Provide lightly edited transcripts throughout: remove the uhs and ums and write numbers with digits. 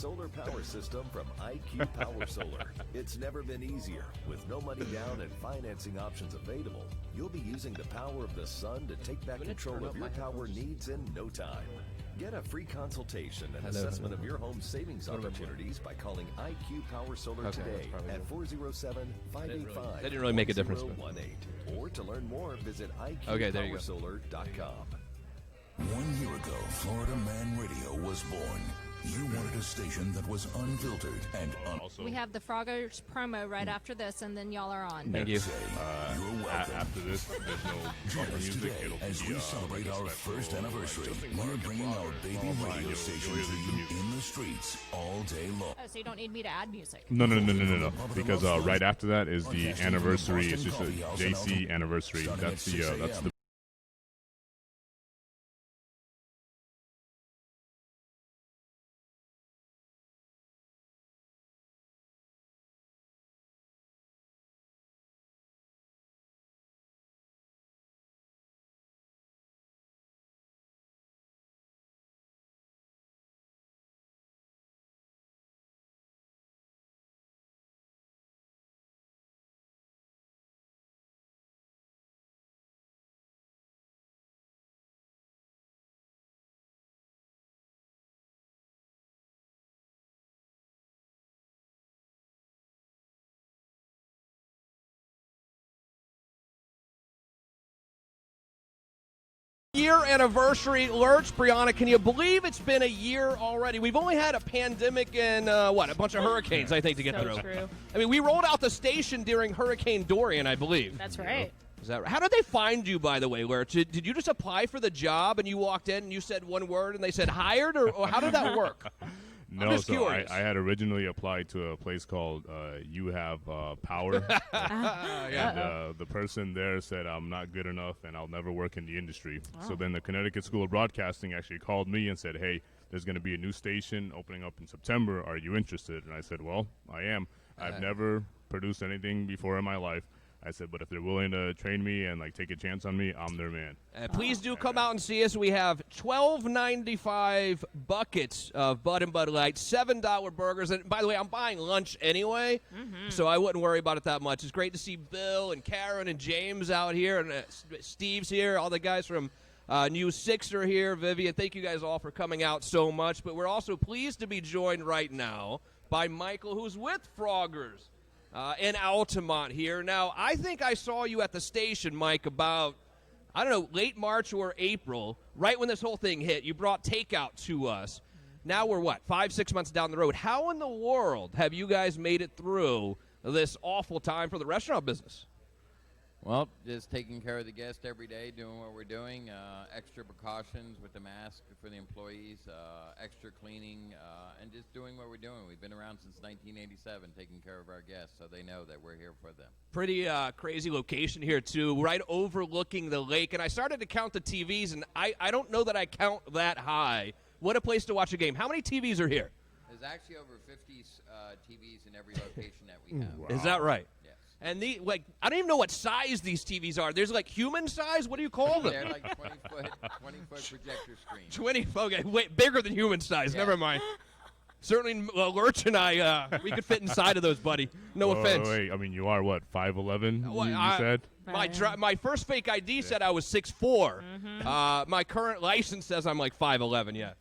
solar power system from IQ Power Solar. It's never been easier. With no money down and financing options available, you'll be using the power of the sun to take back control of your power needs in no time. Get a free consultation and assessment of your home savings opportunities by calling IQ Power Solar today at 407-585-4018. That didn't really make a difference. Or to learn more, visit IQPowerSolar.com. 1 year ago, Florida Man Radio was born. You wanted a station that was unfiltered and We have the Froggers promo right after this, and then y'all are on. Thank you. You're welcome. After this, there's no Join bumper us music. today It'll as be, we celebrate our first respectful, anniversary. just We're bringing our baby radio you'll station hear to the you music. in the streets all day long. Oh, so you don't need me to add music. No. Because right after that is the anniversary. It's just a JC anniversary. That's the Year anniversary, Lurch. Brianna, can you believe it's been a year already? We've only had a pandemic and, a bunch of hurricanes, I think, to get So through. true. I mean, we rolled out the station during Hurricane Dorian, I believe. That's right. Is that right? How did they find you, by the way, Lurch? Did you just apply for the job and you walked in and you said one word and they said hired, or how did that work? No, I'm just so curious. I had originally applied to a place called You Have Power. And the person there said I'm not good enough and I'll never work in the industry. So then the Connecticut School of Broadcasting actually called me and said, hey, there's going to be a new station opening up in September. Are you interested? And I said, well, I am. I've never produced anything before in my life. I said, but if they're willing to train me and take a chance on me, I'm their man. Please do come out and see us. We have $12.95 buckets of Bud and Bud Light, $7 burgers. And by the way, I'm buying lunch anyway, so I wouldn't worry about it that much. It's great to see Bill and Karen and James out here, and Steve's here. All the guys from News 6 are here. Vivian, thank you guys all for coming out so much. But we're also pleased to be joined right now by Michael, who's with Froggers. In Altamonte here. Now, I think I saw you at the station, Mike, about, late March or April, right when this whole thing hit. You brought takeout to us. Now we're, 5-6 months down the road. How in the world have you guys made it through this awful time for the restaurant business? Well, just taking care of the guest every day, doing what we're doing, extra precautions with the mask for the employees, extra cleaning, and just doing what we're doing. We've been around since 1987 taking care of our guests, so they know that we're here for them. Pretty crazy location here, too, right overlooking the lake. And I started to count the TVs, and I don't know that I count that high. What a place to watch a game. How many TVs are here? There's actually over 50 TVs in every location that we have. Wow. Is that right? Yes. And I don't even know what size these TVs are. There's human size? What do you call them? They're like 20-foot projector screens. 20, okay, wait, bigger than human size. Yeah. Never mind. Certainly, Lurch and I, we could fit inside of those, buddy. No offense. Wait, I mean, you are what, 5'11", Well, you said? My first fake ID said I was 6'4". My current license says I'm 5'11", yeah.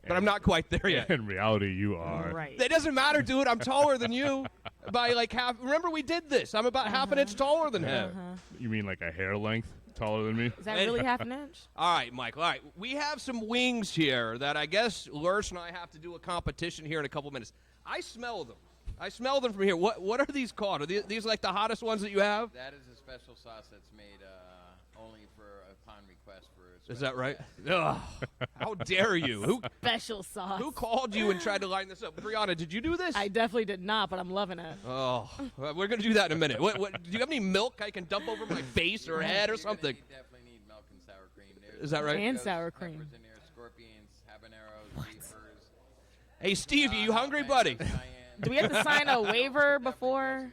But I'm not quite there yet. In reality, you are. Right. That doesn't matter, dude. I'm taller than you by half. Remember, we did this. I'm about half an inch taller than him. You mean a hair length taller than me? Is that really half an inch? All right, Michael. All right, we have some wings here that I guess Lurch and I have to do a competition here in a couple minutes. I smell them. I smell them from here. What are these called? Are these the hottest ones that you have? That is a special sauce that's made only upon request for. Is that right? Ugh, how dare you? Special sauce. Who called you and tried to line this up? Brianna, did you do this? I definitely did not, but I'm loving it. Oh, well, we're going to do that in a minute. Do you have any milk I can dump over my face or head or something? You definitely need milk and sour cream. Is that right? And sour cream. Peppers in there, scorpions, habaneros, reefers. Hey, Steve, you hungry, buddy? Do we have to sign a waiver before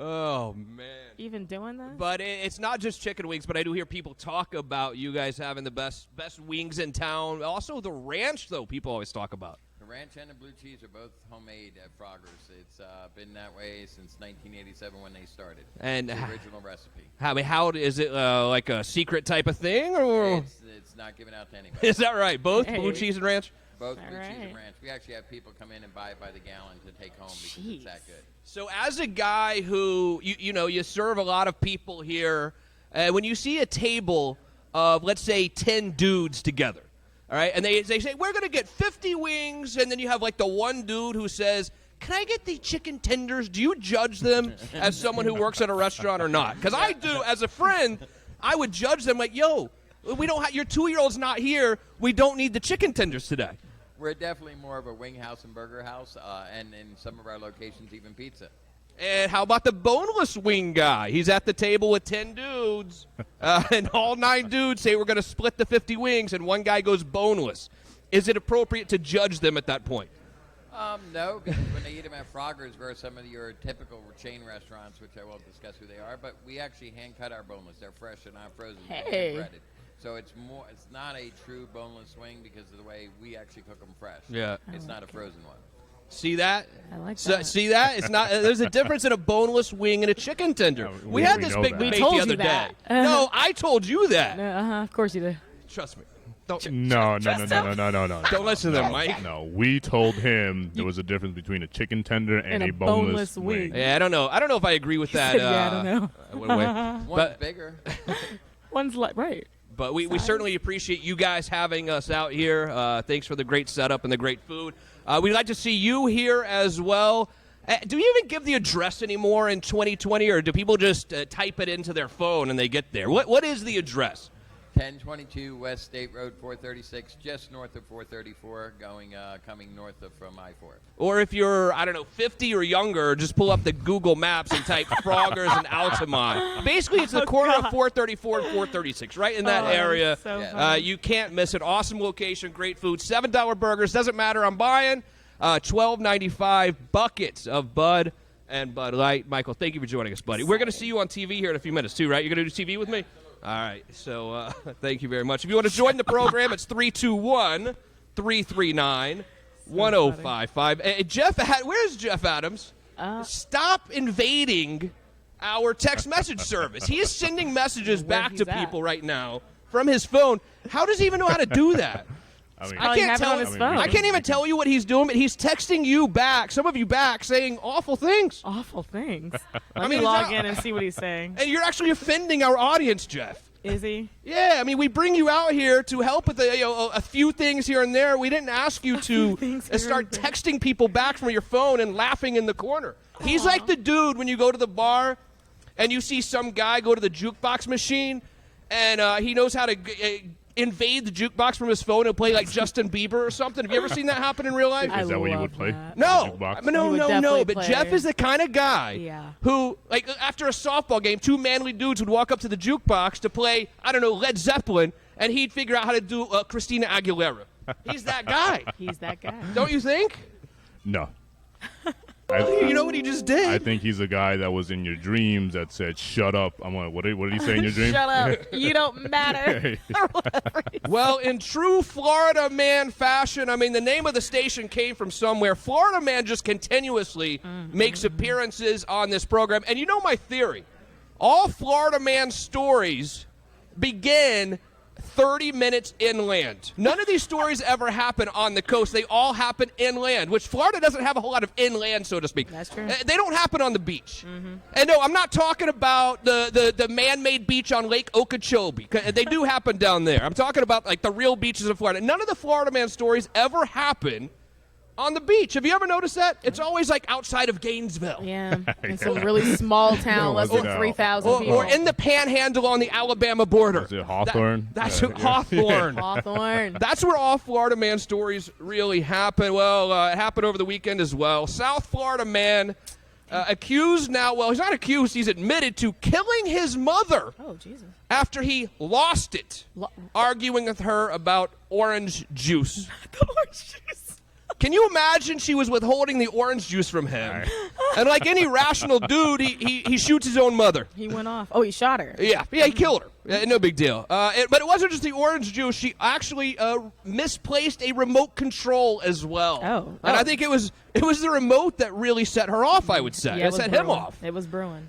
Oh, man. even doing that? But it's not just chicken wings, but I do hear people talk about you guys having the best wings in town. Also, the ranch, though, people always talk about. The ranch and the blue cheese are both homemade at Froggers. It's been that way since 1987 when they started. And the original recipe. How is it like a secret type of thing, or It's not given out to anybody. is that right? Both Hey. blue cheese and ranch. Both All blue cheese right. and ranch. We actually have people come in and buy it by the gallon to take home because it's that good. So as a guy who you serve a lot of people here, when you see a table of let's say 10 dudes together. All right, and they say, we're going to get 50 wings, and then you have, like, the one dude who says, can I get the chicken tenders? Do you judge them as someone who works at a restaurant or not? Because I do. As a friend, I would judge them like, yo, we don't have your 2-year-old's not here. We don't need the chicken tenders today. We're definitely more of a wing house and burger house, and in some of our locations, even pizza. And how about the boneless wing guy? He's at the table with 10 dudes, and all 9 dudes say we're going to split the 50 wings, and one guy goes boneless. Is it appropriate to judge them at that point? No, because when they eat them at Froggers versus some of your typical chain restaurants, which I won't discuss who they are, but we actually hand cut our boneless. They're fresh and not frozen. Hey. They're breaded. So it's not a true boneless wing because of the way we actually cook them fresh. Yeah. It's not a frozen one. See that? I like that. See that? It's not. There's a difference in a boneless wing and a chicken tender. Yeah, we we had this know big that. debate We told the you other that. day. No, I told you that. Of course you did. Trust me. Don't No. don't listen to them, Mike. No, we told him there was a difference between a chicken tender and a boneless wing. Yeah, I don't know. I don't know if I agree with that. said, yeah, I don't know. Way. One's bigger. One's like right. But we certainly appreciate you guys having us out here. Thanks for the great setup and the great food. We'd like to see you here as well. Do you even give the address anymore in 2020, or do people just type it into their phone and they get there? What is the address? 1022 West State Road 436, just north of 434, coming north from I-4. Or if you're, 50 or younger, just pull up the Google Maps and type Froggers and Altamonte. Basically, it's the corner of 434 and 436, right in that area. So Yeah. funny. You can't miss it. Awesome location, great food. $7 burgers, doesn't matter. I'm buying $12.95 buckets of Bud and Bud Light. Michael, thank you for joining us, buddy. We're going to see you on TV here in a few minutes, too, right? You're going to do TV with me? All right. So thank you very much. If you want to join the program, it's 321-339-1055. Where's Jeff Adams? Stop invading our text message service. He is sending messages back to he's at. people right now from his phone. How does he even know how to do that? I mean, Probably have it on his phone. I can't even tell you what he's doing, but he's texting you back, some of you back, saying awful things. Awful things. I Let mean, me log it's in and see what he's saying. And you're actually offending our audience, Jeff. Is he? Yeah, I mean, we bring you out here to help with a few things here and there. We didn't ask you to things here start and there. texting people back from your phone and laughing in the corner. He's like the dude when you go to the bar and you see some guy go to the jukebox machine and he knows how to invade the jukebox from his phone and play like Justin Bieber or something. Have you ever seen that happen in real life? I is that what you love would play? that. No, Jukebox? I mean, no. He would definitely But play. Jeff is the kind of guy Yeah. who, like, after a softball game, 2 manly dudes would walk up to the jukebox to play, Led Zeppelin, and he'd figure out how to do Christina Aguilera. He's that guy. He's that guy. Don't you think? No. You know what he just did? I think he's a guy that was in your dreams that said, "Shut up." I'm like, what did he say in your dream? Shut up. You don't matter. Well, in true Florida man fashion, I mean, the name of the station came from somewhere. Florida Man just continuously makes appearances on this program. And you know my theory. All Florida Man stories begin 30 minutes inland. None of these stories ever happen on the coast. They all happen inland, which Florida doesn't have a whole lot of inland, so to speak. That's true. They don't happen on the beach. And no, I'm not talking about the man-made beach on Lake Okeechobee. They do happen down there. I'm talking about like the real beaches of Florida. None of the Florida Man stories ever happen on the beach. Have you ever noticed that? It's always like outside of Gainesville. Yeah. In some really small town, less than No. 3,000 people. Or in the panhandle on the Alabama border. Is it Hawthorne? That's Hawthorne. Hawthorne. That's where all Florida Man stories really happen. Well, it happened over the weekend as well. South Florida man accused now, well, he's not accused, he's admitted to killing his mother Oh, Jesus. after he lost it, arguing with her about orange juice. The orange juice. Can you imagine she was withholding the orange juice from him? And like any rational dude, he shoots his own mother. He went off. Oh, he shot her. Yeah, he killed her. No big deal. But it wasn't just the orange juice. She actually misplaced a remote control as well. Oh. And I think it was the remote that really set her off, I would say. Yeah, it set him off. It was brewing.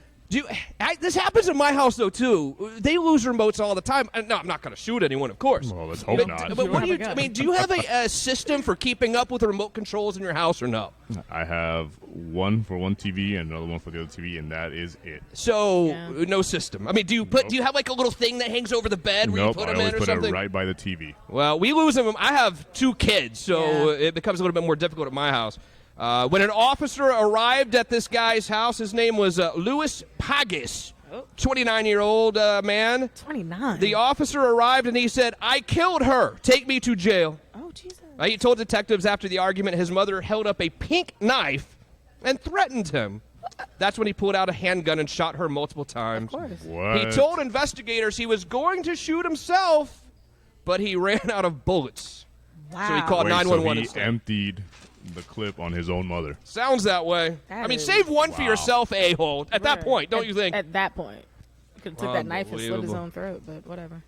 This happens in my house, though, too. They lose remotes all the time. No, I'm not going to shoot anyone, of course. Well, let's hope not. But what do you? I mean, do you have a system for keeping up with the remote controls in your house, or no? I have one for one TV and another one for the other TV, and that is it. So no system. I mean, do you have like a little thing that hangs over the bed where you put them in or something? I always put it right by the TV. Well, we lose them. I have 2 kids, so it becomes a little bit more difficult at my house. When an officer arrived at this guy's house, his name was Louis Pagis, 29-year-old man. 29. The officer arrived and he said, "I killed her. Take me to jail." Oh, Jesus. He told detectives after the argument his mother held up a pink knife and threatened him. That's when he pulled out a handgun and shot her multiple times. Of course. What? He told investigators he was going to shoot himself, but he ran out of bullets. Wow. So he called 911 So he instead. emptied the clip on his own mother. Sounds that way. That I mean, is- save one for yourself, a-hole. At that point, don't you think? At that point. You could have took that knife and slit his Unbelievable. own throat, but whatever.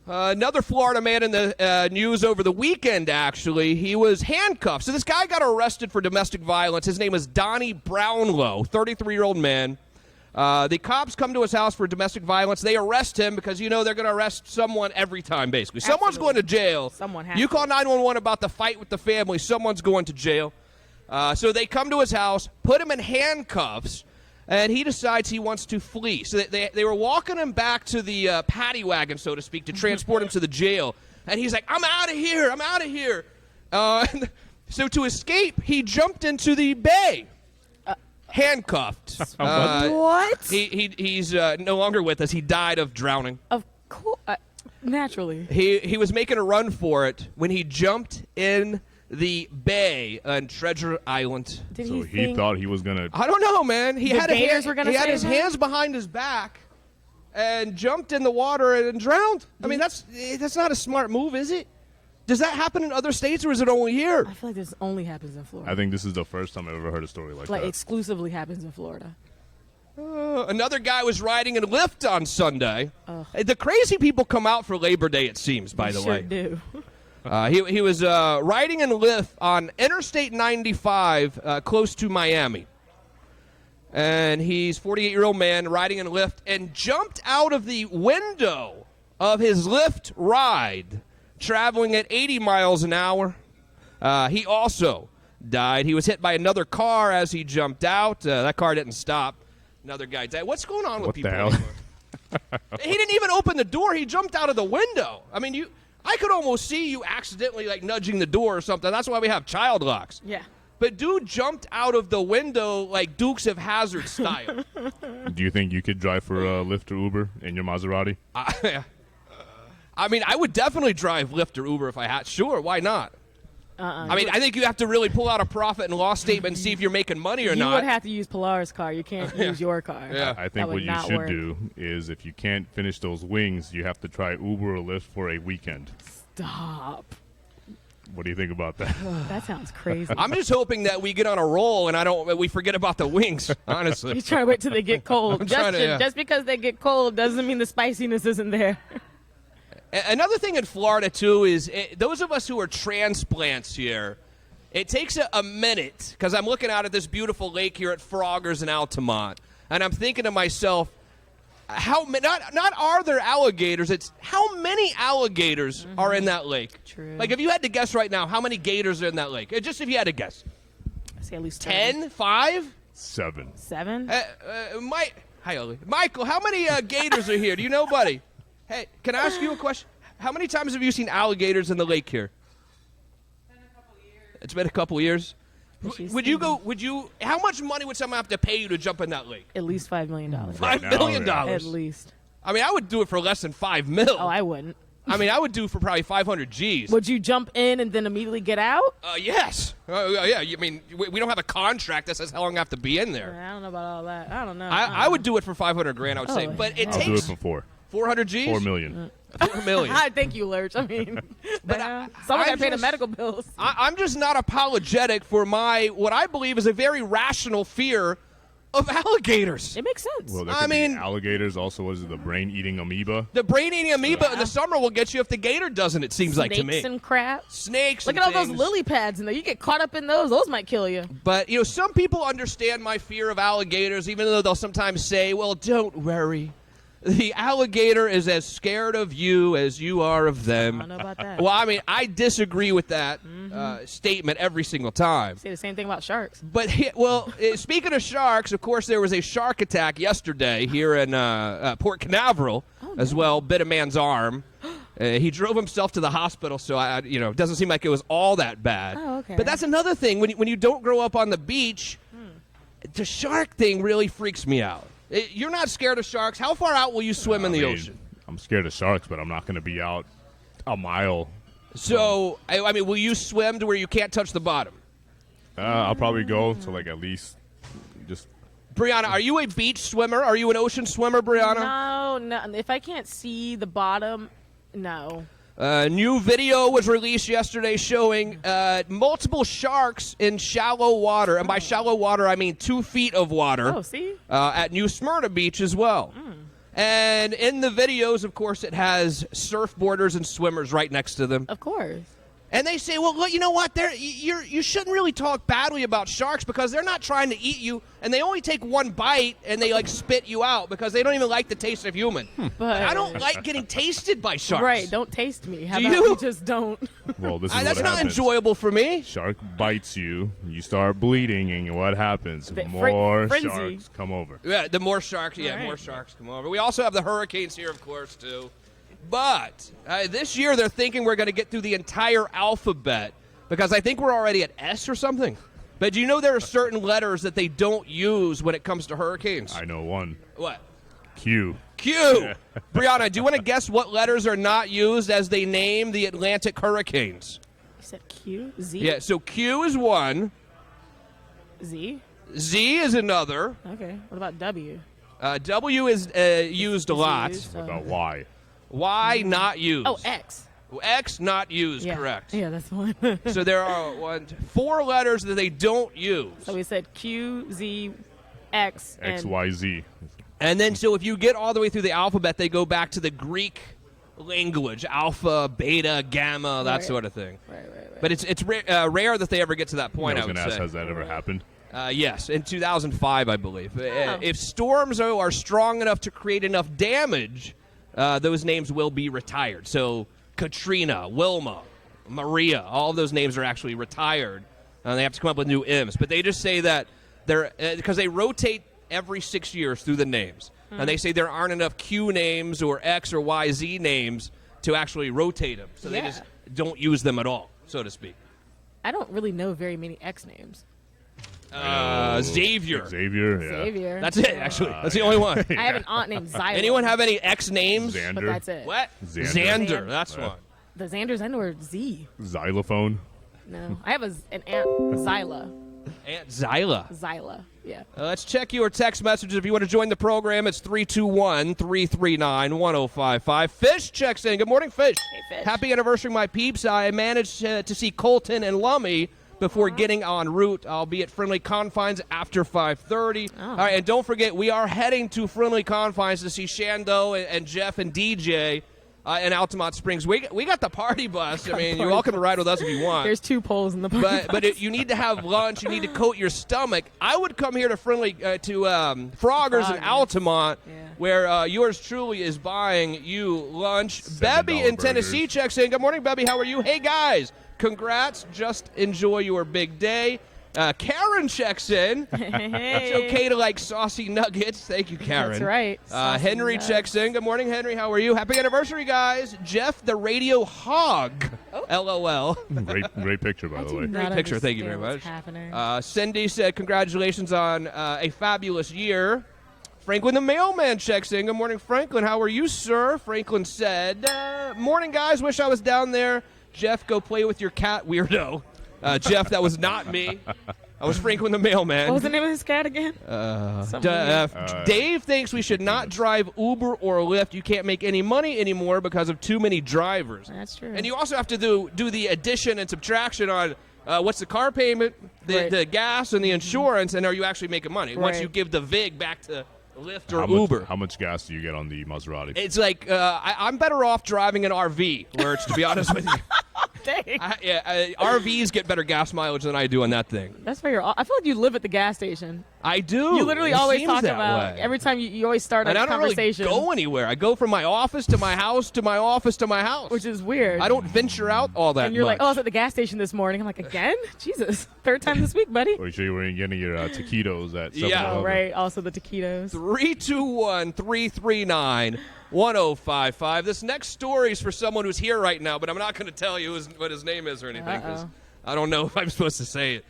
Another Florida man in the news over the weekend, actually. He was handcuffed. So this guy got arrested for domestic violence. His name is Donnie Brownlow, 33-year-old man. The cops come to his house for domestic violence. They arrest him because, they're going to arrest someone every time, basically. Someone's going to jail. Someone has You to. call 911 about the fight with the family, someone's going to jail. So they come to his house, put him in handcuffs, and he decides he wants to flee. So they were walking him back to the paddy wagon, so to speak, to transport him to the jail. And he's like, I'm out of here. I'm out of here. So to escape, he jumped into the bay. Handcuffed. What? He's no longer with us. He died of drowning. Of course. Naturally. He was making a run for it when he jumped in the bay on Treasure Island. Did So he he think thought he was going to... I don't know, man. He The had gators were gonna he had save his him? hands behind his back and jumped in the water and drowned. I mean, that's not a smart move, is it? Does that happen in other states, or is it only here? I feel like this only happens in Florida. I think this is the first time I've ever heard a story like that. Exclusively happens in Florida. Another guy was riding in a Lyft on Sunday. The crazy people come out for Labor Day, it seems, by the Sure way. do. He was riding in a Lyft on Interstate 95 close to Miami. And he's a 48-year-old man riding in a Lyft and jumped out of the window of his Lyft ride, traveling at 80 miles an hour. He also died. He was hit by another car as he jumped out. That car didn't stop. Another guy died. What's going on with What people? the hell? anymore? He didn't even open the door. He jumped out of the window. I mean, I could almost see you accidentally nudging the door or something. That's why we have child locks. Yeah. But dude jumped out of the window like Dukes of Hazzard style. Do you think you could drive for Lyft or Uber in your Maserati? I mean, I would definitely drive Lyft or Uber if I had. Sure, why not? I mean, I think you have to really pull out a profit and loss statement and see if you're making money or You not. would have to use Pilar's car. You can't use your car. Yeah. I That think would what you not should work. do is if you can't finish those wings, you have to try Uber or Lyft for a weekend. Stop. What do you think about that? That sounds crazy. I'm just hoping that we get on a roll and we forget about the wings, honestly. He's trying to wait till they get cold. I'm trying to, Justin, yeah. just because they get cold doesn't mean the spiciness isn't there. Another thing in Florida, too, is those of us who are transplants here, it takes a minute, because I'm looking out at this beautiful lake here at Froggers in Altamonte, and I'm thinking to myself, not are there alligators, it's how many alligators are in that lake? True. Like, if you had to guess right now, how many gators are in that lake? Just if you had to guess. I say at least 10? 5? 7. 7. Hi, Ollie. Michael, how many gators are here? Do you know, buddy? Hey, can I ask you a question? How many times have you seen alligators in the lake here? It's been a couple years. How much money would someone have to pay you to jump in that lake? At least $5 million. $5 million. At least. I mean, I would do it for less than $5 million. Oh, I wouldn't. I mean, I would do it for probably 500 G's. Would you jump in and then immediately get out? Yes. Yeah. I mean, we don't have a contract that says how long I have to be in there. I don't know about all that. I don't know. I would do it for 500 grand, I would say. Oh, But it I'll do it takes for 4. 400 G's? 4 million. 4 million. Thank you, Lurch. I mean, But someone got I'm to pay the just- medical bills. I'm just not apologetic for what I believe is a very rational fear of alligators. It makes sense. Well, there I could mean- be alligators. Also, was it the brain-eating amoeba? The brain-eating amoeba in the summer will get you if the gator doesn't, it seems like to me. Snakes and crap. Snakes Look and at all those things. lily pads in there. You get caught up in those. Those might kill you. But, some people understand my fear of alligators, even though they'll sometimes say, well, don't worry. The alligator is as scared of you as you are of I them. don't know about that. Well, I mean, I disagree with that statement every single time. Say the same thing about sharks. But, speaking of sharks, of course, there was a shark attack yesterday here in Port Canaveral as well, bit a man's arm. He drove himself to the hospital, so it doesn't seem like it was all that bad. Oh, okay. But that's another thing. When you don't grow up on the beach, the shark thing really freaks me out. You're not scared of sharks. How far out will you swim in the ocean? I'm scared of sharks, but I'm not going to be out a mile. So, I mean, will you swim to where you can't touch the bottom? I'll probably go to like at least just. Brianna, are you a beach swimmer? Are you an ocean swimmer, Brianna? No. If I can't see the bottom, no. New video was released yesterday showing multiple sharks in shallow water. And by shallow water, I mean 2 feet of water. Oh, see? At New Smyrna Beach as well. And in the videos, of course, it has surfboarders and swimmers right next to them. Of course. And they say, well, you know what? You shouldn't really talk badly about sharks because they're not trying to eat you, and they only take one bite and they spit you out because they don't even like the taste of human. But I don't like getting tasted by sharks. Right, don't taste me. How Do about you? you just don't? Well, this is That's what not happens. enjoyable for me. Shark bites you, you start bleeding, and what happens? The More frenzy. sharks come over. Yeah, the more sharks, Right. more sharks come over. We also have the hurricanes here, of course, too. But this year they're thinking we're going to get through the entire alphabet because I think we're already at S or something. But do you know there are certain letters that they don't use when it comes to hurricanes? I know one. What? Q. Q. Brianna, do you want to guess what letters are not used as they name the Atlantic hurricanes? You said Q? Z? Yeah, so Q is one. Z? Z is another. Okay. What about W? W is used a lot. used. What about Y? Y not used. Oh, X. X not used, Yeah. correct. Yeah, that's one. So there are 4 letters that they don't use. So we said Q, Z, X, and X, Y, Z. And then so if you get all the way through the alphabet, they go back to the Greek language, alpha, beta, gamma, that Right. sort of thing. Right. But it's rare that they ever get to that point, I I was would going to ask, say. has that ever happened? Yes, in 2005, I believe. Oh. If storms are strong enough to create enough damage, those names will be retired. So Katrina, Wilma, Maria, all of those names are actually retired. They have to come up with new M's. But they just say that they're because they rotate every 6 years through the names. And they say there aren't enough Q names or X or Y, Z names to actually rotate them. So they Yeah. just don't use them at all, so to speak. I don't really know very many X names. Xavier. Xavier, yeah. Xavier. That's it, actually. That's the only one. I have an aunt named Zyla. Anyone have any X names? Xander. But that's it. What? Xander. Xander. That's Yeah. one. The Xanders, I know are Z. Xylophone. No. I have an aunt, Zyla. Aunt Zyla. Zyla. Yeah. Let's check your text messages. If you want to join the program, it's 321-339-1055. Fish checks in. Good morning, Fish. Hey, Fish. Happy anniversary, my peeps. I managed to see Colton and Lummy before getting en route. I'll be at Friendly Confines after 5:30. Oh. All right, and don't forget, we are heading to Friendly Confines to see Shando and Jeff and DJ in Altamonte Springs. We got the party bus. I mean, you're welcome to ride with us if you want. There's 2 poles in the park. But you need to have lunch. You need to coat your stomach. I would come here to Froggers in Altamont, Yeah. where yours truly is buying you lunch. Bebby in $7 Tennessee burgers. checks in. Good morning, Bebby. How are you? Hey, guys. Congrats. Just enjoy your big day. Karen checks in. It's okay to like saucy nuggets. Thank you, Karen. That's right. Saucy Henry nuts. checks in. Good morning, Henry. How are you? Happy anniversary, guys. Jeff, the radio hog. Oh. LOL. Great picture, by the way. Great picture. Thank you very much. What's happening. Cindy said, congratulations on a fabulous year. Franklin the mailman checks in. Good morning, Franklin. How are you, sir? Franklin said, morning, guys. Wish I was down there. Jeff, go play with your cat, weirdo. Jeff, that was not me. I was Frank with the mailman. What was the name of this cat again? Dave thinks we should not drive Uber or Lyft. You can't make any money anymore because of too many drivers. That's true. And you also have to do the addition and subtraction on what's the car payment, the gas, and the insurance, and are you actually making money once you give the VIG back to Lyft or Uber? How much gas do you get on the Maserati? It's like I'm better off driving an RV, which, to be honest with you, RVs get better gas mileage than I do on that thing. That's why I feel like you live at the gas station. I do. You literally always talk about every time you always start a conversation. I don't really go anywhere. I go from my office to my house to my office to my house. Which is weird. I don't venture out all that And you're much. like, oh, I was at the gas station this morning. I'm like, again? Jesus. Third time this week, buddy. Or you sure you weren't getting your taquitos at 7-Eleven? Yeah. Oh, right. Also the taquitos. 321-339-1055. This next story is for someone who's here right now, but I'm not going to tell you what his name is or anything because I don't know if I'm supposed to say it.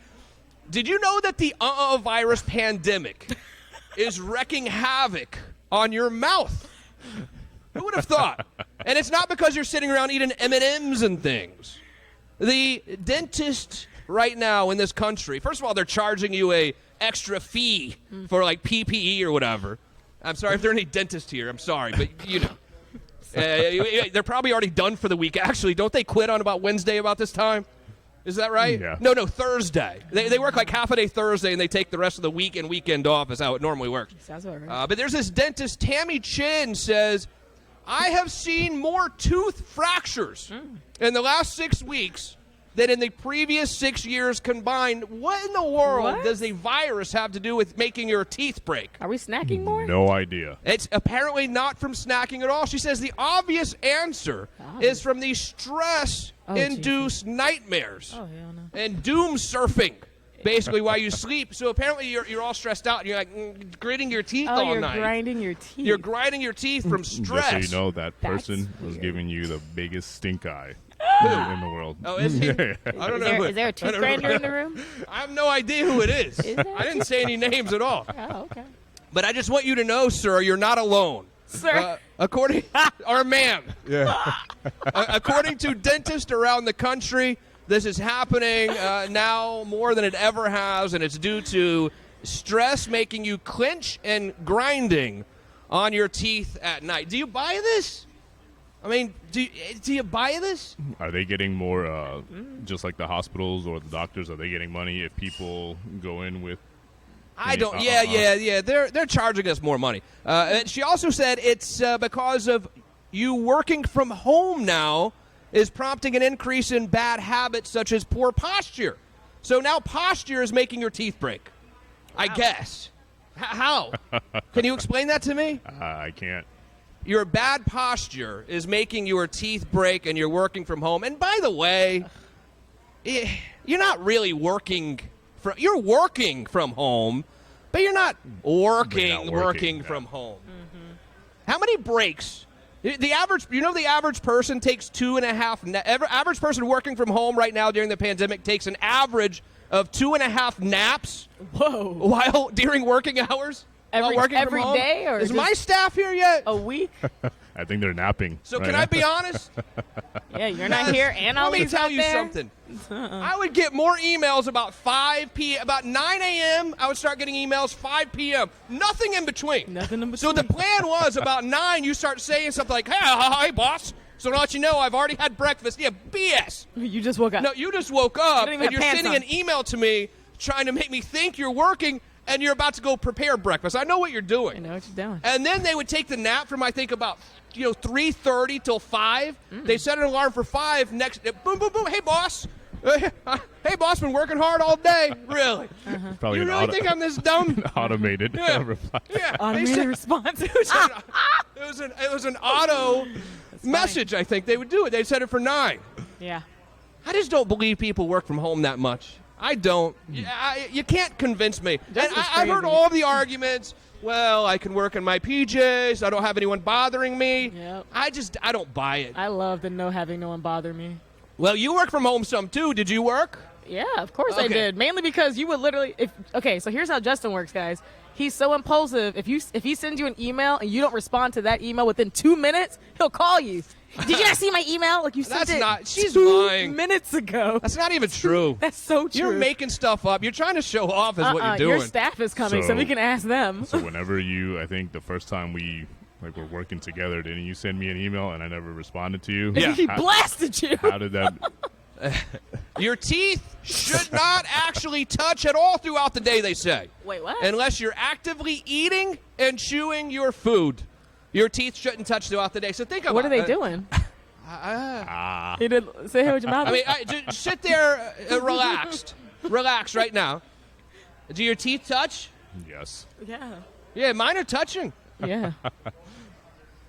Did you know that the virus pandemic is wreaking havoc on your mouth? Who would have thought? And it's not because you're sitting around eating M&Ms and things. The dentist right now in this country, first of all, they're charging you a extra fee for like PPE or whatever. I'm sorry if there are any dentists here. I'm sorry, but you know. They're probably already done for the week. Actually, don't they quit on about Wednesday about this time? Is that right? Yeah. No, Thursday. They work like half a day Thursday, and they take the rest of the week and weekend off is how it normally works. Sounds about right. But there's this dentist, Tammy Chin, says, I have seen more tooth fractures in the last 6 weeks than in the previous 6 years combined. What in the world does the virus have to do with making your teeth break? Are we snacking more? No idea. It's apparently not from snacking at all. She says the obvious answer is from the stress-induced nightmares and doom surfing, basically, while you sleep. So apparently you're all stressed out, and you're like gritting your teeth all night. You're grinding your teeth. You're grinding your teeth from stress. Just so you know, that person was giving you the biggest stink eye in the world. Oh, is he? I don't know. Is there a tooth grinder in the room? I have no idea who it is. I didn't say any names at all. Oh, okay. But I just want you to know, sir, you're not alone. Sir. According to dentists around the country, this is happening now more than it ever has, and it's due to stress making you clench and grinding on your teeth at night. Do you buy this? I mean, do you buy this? Are they getting more, just like the hospitals or the doctors, are they getting money if people go in with... I don't. Yeah. They're charging us more money. And she also said it's because of you working from home now is prompting an increase in bad habits such as poor posture. So now posture is making your teeth break. I guess. How? Can you explain that to me? I can't. Your bad posture is making your teeth break, and you're working from home. And by the way, you're not really working. You're working from home, but you're not working from home. Mm-hmm. How many breaks? The average person takes 2.5. Average person working from home right now during the pandemic takes an average of 2.5 naps. Whoa! During working hours. Every day, or is my staff here yet? A week? I think they're napping. So can I be honest? Yeah, you're not here, and I'll let me tell you something. I would get more emails about 5 p.m. About 9 a.m., I would start getting emails 5 p.m. Nothing in between. Nothing in between. So the plan was about 9, you start saying something like, hey, boss. So to let you know, I've already had breakfast. Yeah, BS. You just woke up. No, you just woke up, and you're sending an email to me trying to make me think you're working, and you're about to go prepare breakfast. I know what you're doing. I know what you're doing. And then they would take the nap from, I think, about 3:30 till 5. They set an alarm for 5. Next, boom, boom, boom. Hey, boss. Hey, boss, been working hard all day. Really? Probably you really think I'm this dumb? Automated reply. Yeah. Automated response. It was an auto message, I think they would do it. They'd set it for 9. Yeah. I just don't believe people work from home that much. I don't. You can't convince me. And I've heard all the arguments. Well, I can work in my PJs. I don't have anyone bothering me. Yep. I don't buy it. I love having no one bother me. Well, you work from home some too. Did you work? Yeah, of course I did. Mainly because you would literally, so here's how Justin works, guys. He's so impulsive. If he sends you an email and you don't respond to that email within 2 minutes, he'll call you. Did you not see my email? Like you sent it She's 2 lying. minutes ago. That's not even true. That's so true. You're making stuff up. You're trying to show off is what you're doing. Your staff is coming, so So- we can ask them. So whenever I think the first time we were working together, didn't you send me an email and I never responded to you? Yeah. He blasted you. How did that? Your teeth should not actually touch at all throughout the day, they say. Wait, what? Unless you're actively eating and chewing your food. Your teeth shouldn't touch throughout the day. So think about it. What are they doing? He did say, hey, with your mouth. I mean, just sit there relaxed. Relax right now. Do your teeth touch? Yes. Yeah. Yeah, mine are touching. Yeah.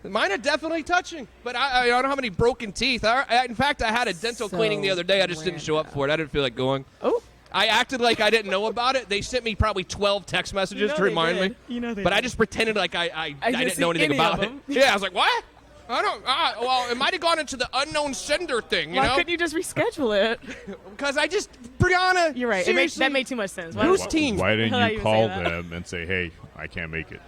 Mine are definitely touching. But I don't have any broken teeth. In fact, I had a dental So cleaning the other day. I just didn't show up for it. I didn't feel like going. Oh. I acted like I didn't know about it. They sent me probably 12 text messages to remind me. They But I just pretended like I didn't know anything about it. them. Yeah, I was like, what? I don't. Well, it might have gone into the unknown sender thing, you Why know? couldn't you just reschedule it? Because Brianna. You're right. Seriously, That made too much sense. Why- Whose team? Why didn't How you you call say that? them and say, hey, I can't make it?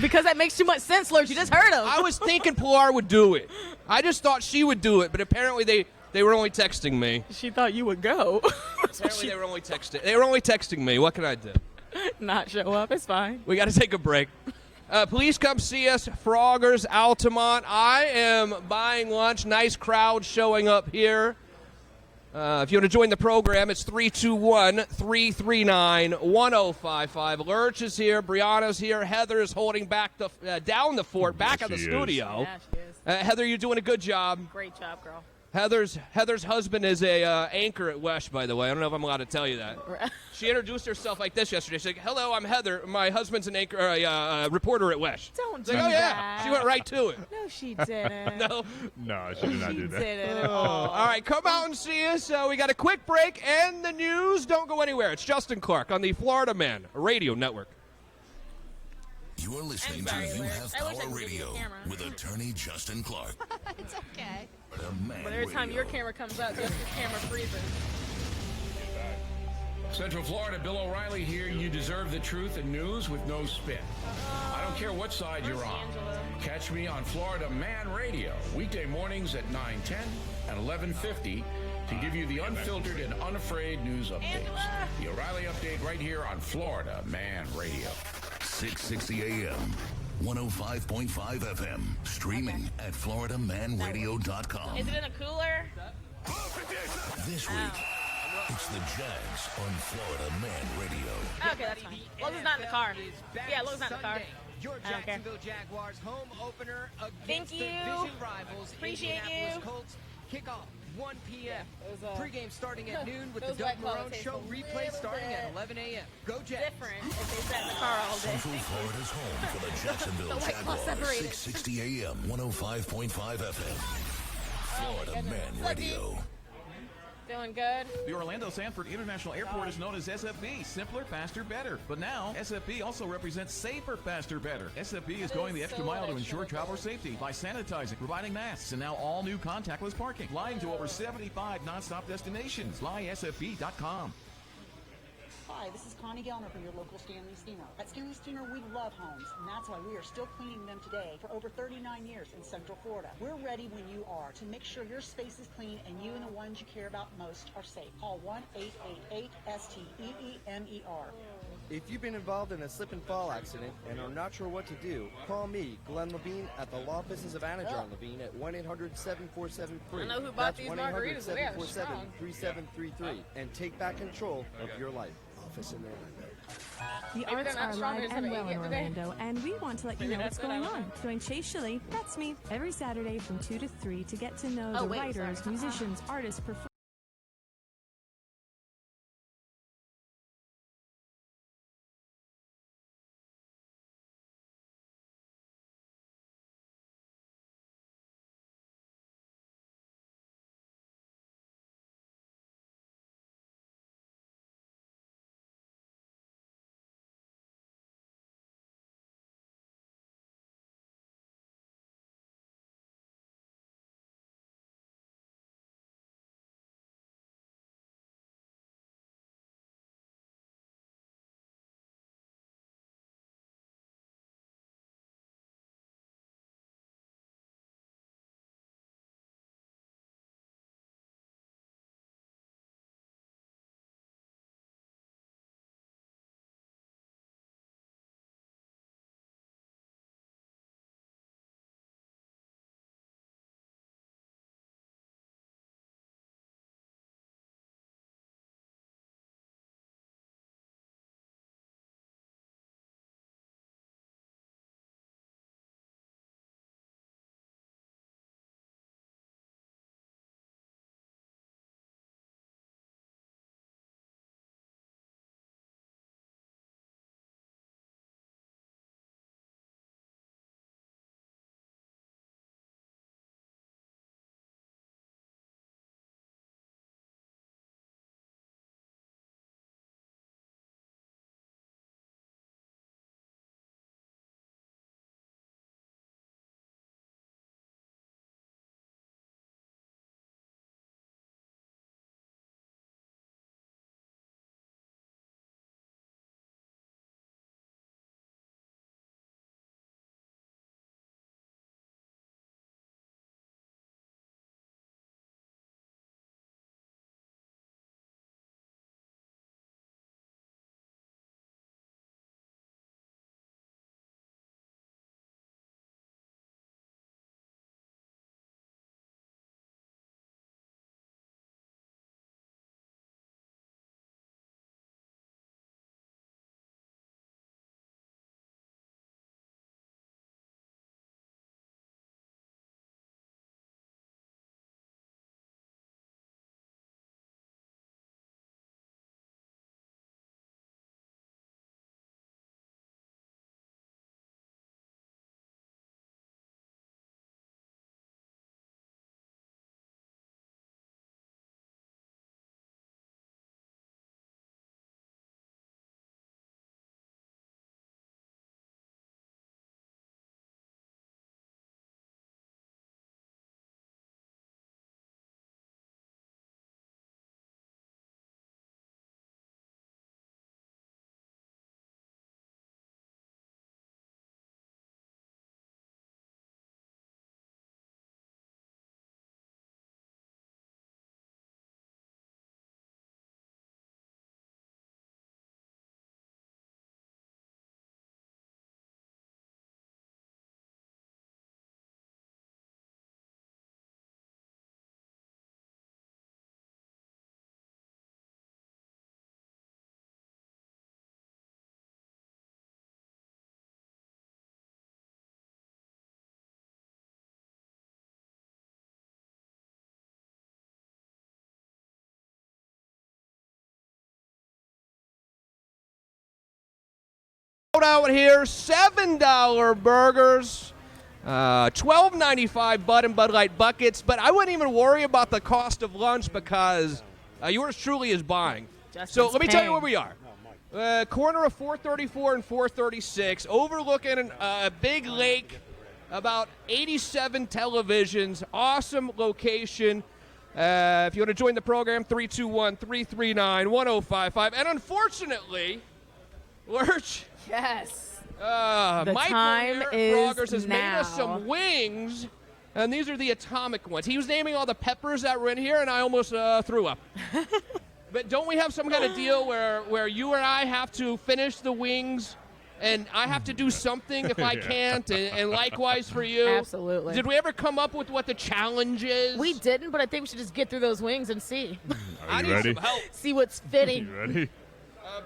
Because that makes too much sense, Lurch. You just heard him. I was thinking Pilar would do it. I just thought she would do it, but apparently they were only texting me. She thought you would go. Apparently they were only texting. They were only texting me. What can I do? Not show up. It's fine. We got to take a break. Please come see us, Froggers Altamonte. I am buying lunch. Nice crowd showing up here. If you want to join the program, it's 321-339-1055. Lurch is here. Brianna's here. Heather's holding back down the fort, back Yes, at the she is. studio. Yeah, she is. Heather, you're doing a good job. Great job, girl. Heather's husband is a anchor at Wesh, by the way. I don't know if I'm allowed to tell you that. She introduced herself like this yesterday. She's like, "Hello, I'm Heather. My husband's an anchor, reporter at Wesh." Don't It's do like, "Oh that. yeah." She went right to it. No, she didn't. No. No, she did not do that. didn't at all. All right, come out and see us. We got a quick break and the news. Don't go anywhere. It's Justin Clark on the Florida Man Radio Network. You're listening sorry, to You Liz. Have I wish I Power could give you Radio the camera. with attorney Justin Clark. It's okay. The Man But every time Radio. your camera comes up, Justin's camera freezes. Central Florida, Bill O'Reilly here. You deserve the truth and news with no spin. I don't care what side you're on. Catch me on Florida Man Radio, weekday mornings at 9:10 and 11:50 to give you the unfiltered and unafraid news updates. The O'Reilly Update right here on Florida Man Radio. 660 AM, 105.5 FM, streaming at FloridaManRadio.com. Is it in a cooler? This week, it's the Jags on Florida Man Radio. Okay, that's fine. As long as it's not in the car. Yeah, as long as it's not in the car. Your I don't care. Jacksonville Jaguars home opener against Thank the you. division rivals Appreciate Indianapolis you. Colts. Kickoff 1 p.m. Those, Pregame starting at noon with the those Doug White Claws Marone taste Show. a Replay little starting bit at 11 a.m. Go Jags. Different if they sat in the car all day. Central Florida's home for the Jacksonville The White Claw Jaguars. separated. 660 AM, 105.5 FM. Florida goodness. Man What's up, Radio. Doing good. The Orlando Sanford International Airport is known as SFB, simpler, faster, better. But now, SFB also represents safer, faster, better. SFB is going the extra mile to ensure traveler safety by sanitizing, providing masks, and now all new contactless parking. Flying to over 75 nonstop destinations. FlySFB.com. Hi, this is Connie Gellner from your local Stanley Steamer. At Stanley Steamer, we love homes, and that's why we are still cleaning them today for over 39 years in Central Florida. We're ready when you are to make sure your space is clean and you and the ones you care about most are safe. Call 1-888-STEEMER. If you've been involved in a slip and fall accident and are not sure what to do, call me, Glenn Levine, at the Law Offices of Anna John Levine at 1-800-7473. I know who bought That's these margaritas, but they are 1-800-747-3733. And take back control of your life. Office in Orlando. The Maybe arts they're not are stronger alive than and some well in idiot today. Orlando, and we want to let you Maybe know what's that's what I going was on. Join Chase Shilley, that's me, every Saturday from 2 to 3 to get to know Oh, the wait, writers, sorry. musicians, artists, performers. sold out here. $7 burgers. $12.95 Bud and Bud Light buckets. But I wouldn't even worry about the cost of lunch because yours truly is buying. So let me tell you where we are. Corner of 434 and 436, overlooking a big lake, about 87 televisions, awesome location. If you want to join the program, 321-339-1055. And unfortunately, Lurch. Yes. Michael time here at is Froggers has made now. us some wings, and these are the atomic ones. He was naming all the peppers that were in here, and I almost threw up. But don't we have some kind of deal where you and I have to finish the wings, and I have to do something if I can't, and likewise for you? Absolutely. Did we ever come up with what the challenge is? We didn't, but I think we should just get through those wings and see. Are you ready? Some help. See what's fitting. You ready?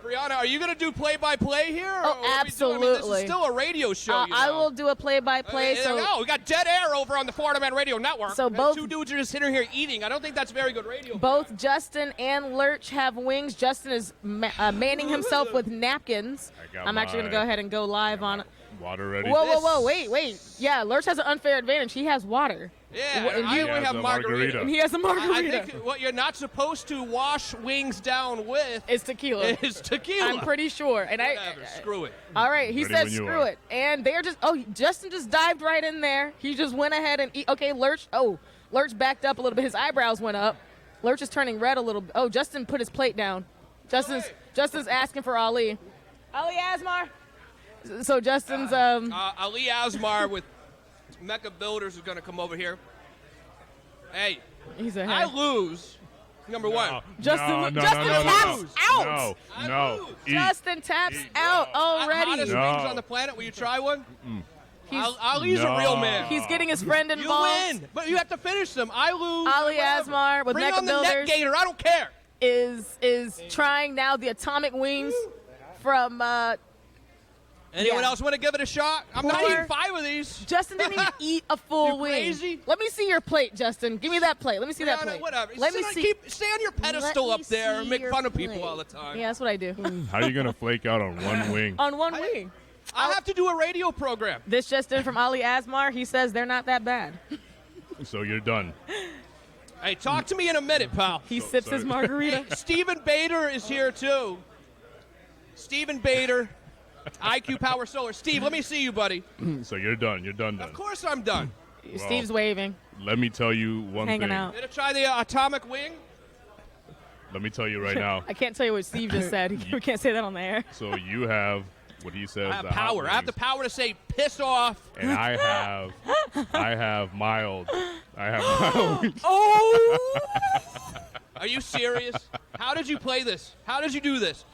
Brianna, are you going to do play-by-play here? Oh, or what are we doing? absolutely. I mean, this is still a radio show, you know. I will do a play-by-play. We got dead air over on the Florida Man Radio Network. So And both- two dudes are just sitting here eating. I don't think that's very good radio. Both Justin and Lurch have wings. Justin is manning himself with napkins. I'm actually going to go ahead and go live on it. Water ready? Whoa. Wait. Yeah, Lurch has an unfair advantage. He has water. Yeah, And I you only have margarita. And he has a margarita. I think what you're not supposed to wash wings down with is tequila. Is tequila. I'm pretty sure. And Whatever, screw it. All right, he Ready says when you screw are. it. And they're just, Justin just dived right in there. He just went ahead and, okay, Lurch backed up a little bit. His eyebrows went up. Lurch is turning red a little bit. Oh, Justin put his plate down. Justin's asking for Ali. Ali Asmar. So Justin's, Ali Asmar with Mecca Builders is going to come over here. Hey, I lose. Number one. Justin taps out. No. Justin taps out already. Hottest wings on the planet. Will you try one? Ali's a real man. He's getting his friend involved. You win, but you have to finish them. I lose. Ali Asmar with Bring Mecca on the Builders. Net Gator. I don't care. Is trying now the atomic wings from. Anyone else want to give it a shot? I'm not eating 5 of these. Justin didn't even eat a full You wing. crazy? Let me see your plate, Justin. Give me that plate. Let me see that plate. Whatever. Let me see. Stay on your pedestal up there and make fun of people all the time. Yeah, that's what I do. How are you going to flake out on one wing? On one wing. I have to do a radio program. This just in from Ali Asmar. He says they're not that bad. So you're done. Hey, talk to me in a minute, pal. He sips his margarita. Hey, Stephen Bader is here, too. Stephen Bader, IQ Power Solar. Steve, let me see you, buddy. So you're done. You're done. Of course I'm done. Steve's waving. Let me tell you one Hanging thing. out. Gonna try the atomic wing? Let me tell you right now. I can't tell you what Steve just said. We can't say that on the air. So you have what he says. I have the hot power. I have the wings, power to say piss off. and I have mild. I have mild. wings. Oh! Are you serious? How did you play this? How did you do this?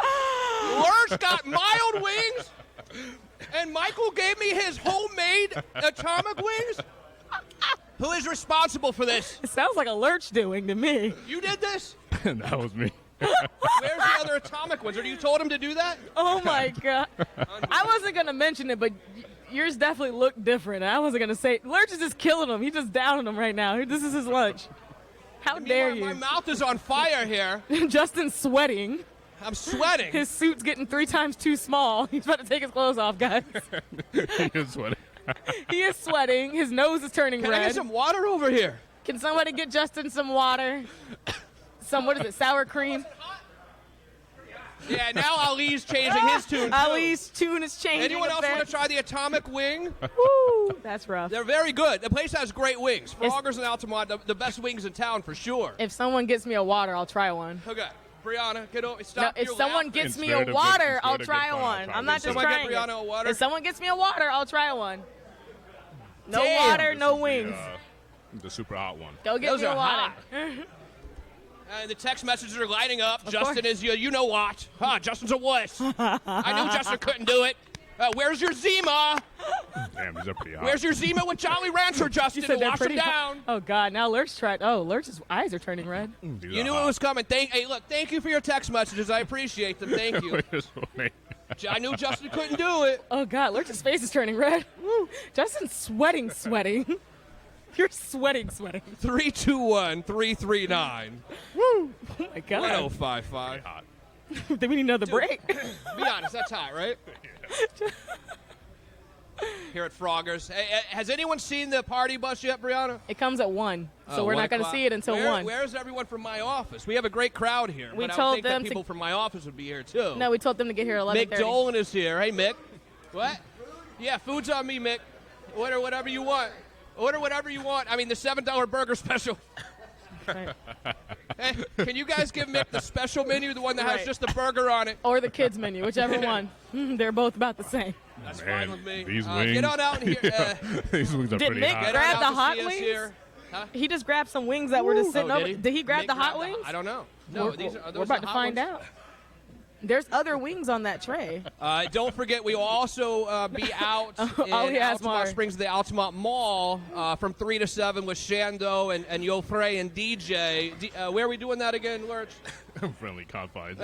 Lurch got mild wings, and Michael gave me his homemade atomic wings? Who is responsible for this? It sounds like a Lurch doing to me. You did this? That was me. Where's the other atomic ones? Or you told him to do that? Oh, my God. I wasn't going to mention it, but yours definitely looked different. I wasn't going to say. Lurch is just killing him. He's just downing him right now. This is his lunch. How dare you? My mouth is on fire here. Justin's sweating. I'm sweating. His suit's getting 3 times too small. He's about to take his clothes off, guys. You're sweating. He is sweating. His nose is turning Can red. I get some water over here? Can somebody get Justin some water? What is it, sour cream? Yeah, now Ali's changing his tune, too. Ali's tune is changing. Anyone a else bit. want to try the atomic wing? Woo, that's rough. They're very good. The place has great wings. Froggers and Altamonte, the best wings in town for sure. If someone gets me a water, I'll try one. Okay. Brianna, get over. No, Stop. if your someone laugh. gets me a water, I'll try one. I'm not just Someone trying get Brianna it. a water? If someone gets me a water, I'll try one. No Damn. water, no wings. The super hot one. Go get Those me a are water. hot. And the text messages are lighting up. Of Justin course. is you know what? Justin's a wuss. I knew Justin couldn't do it. Where's your Zima? Damn, these are pretty hot. Where's your Zima with Jolly Rancher, Justin? You said they're Wash him pretty hot. down. Oh, God. Now Lurch tried. Oh, Lurch's eyes are turning red. You knew it was coming. Hey, look, thank you for your text messages. I appreciate them. Thank you. I knew Justin couldn't do it. Oh, God. Lurch's face is turning red. Woo. Justin's sweating. You're sweating. 321-339. Woo. Oh, my God. 1055. Then we need another break. Be honest, that's hot, right? Here at Froggers. Hey, has anyone seen the party bus yet, Brianna? It comes at 1, so we're 1 not going to o'clock. see it until 1. Where's everyone from my office? We have a great crowd here. We but I told would think them that people from my office would be here, too. No, we told them to get here at 11:30. Mick Dolan is here. Hey, Mick. What? Yeah, food's on me, Mick. Order whatever you want. Order whatever you want. I mean, the $7 burger special. Right. Hey, can you guys give Mick the special menu, the one that has just the burger on it? Or the kids menu, whichever one. They're both about the same. That's Man, fine with me. these wings. Get on out here. These wings are Did pretty Mick hot. grab the to hot see us wings? here. Huh? He just grabbed some wings that were just sitting over. Did he grab Mick the hot grabbed wings? I don't know. No, we're, these are we're those about the to hot find ones? out. There's other wings on that tray. Don't forget, we will also be out in Altamont Altamont Springs, the Altamont Mall, from 3 to 7 with Shando and Yofre and DJ. Where are we doing that again, Lurch? Friendly confines.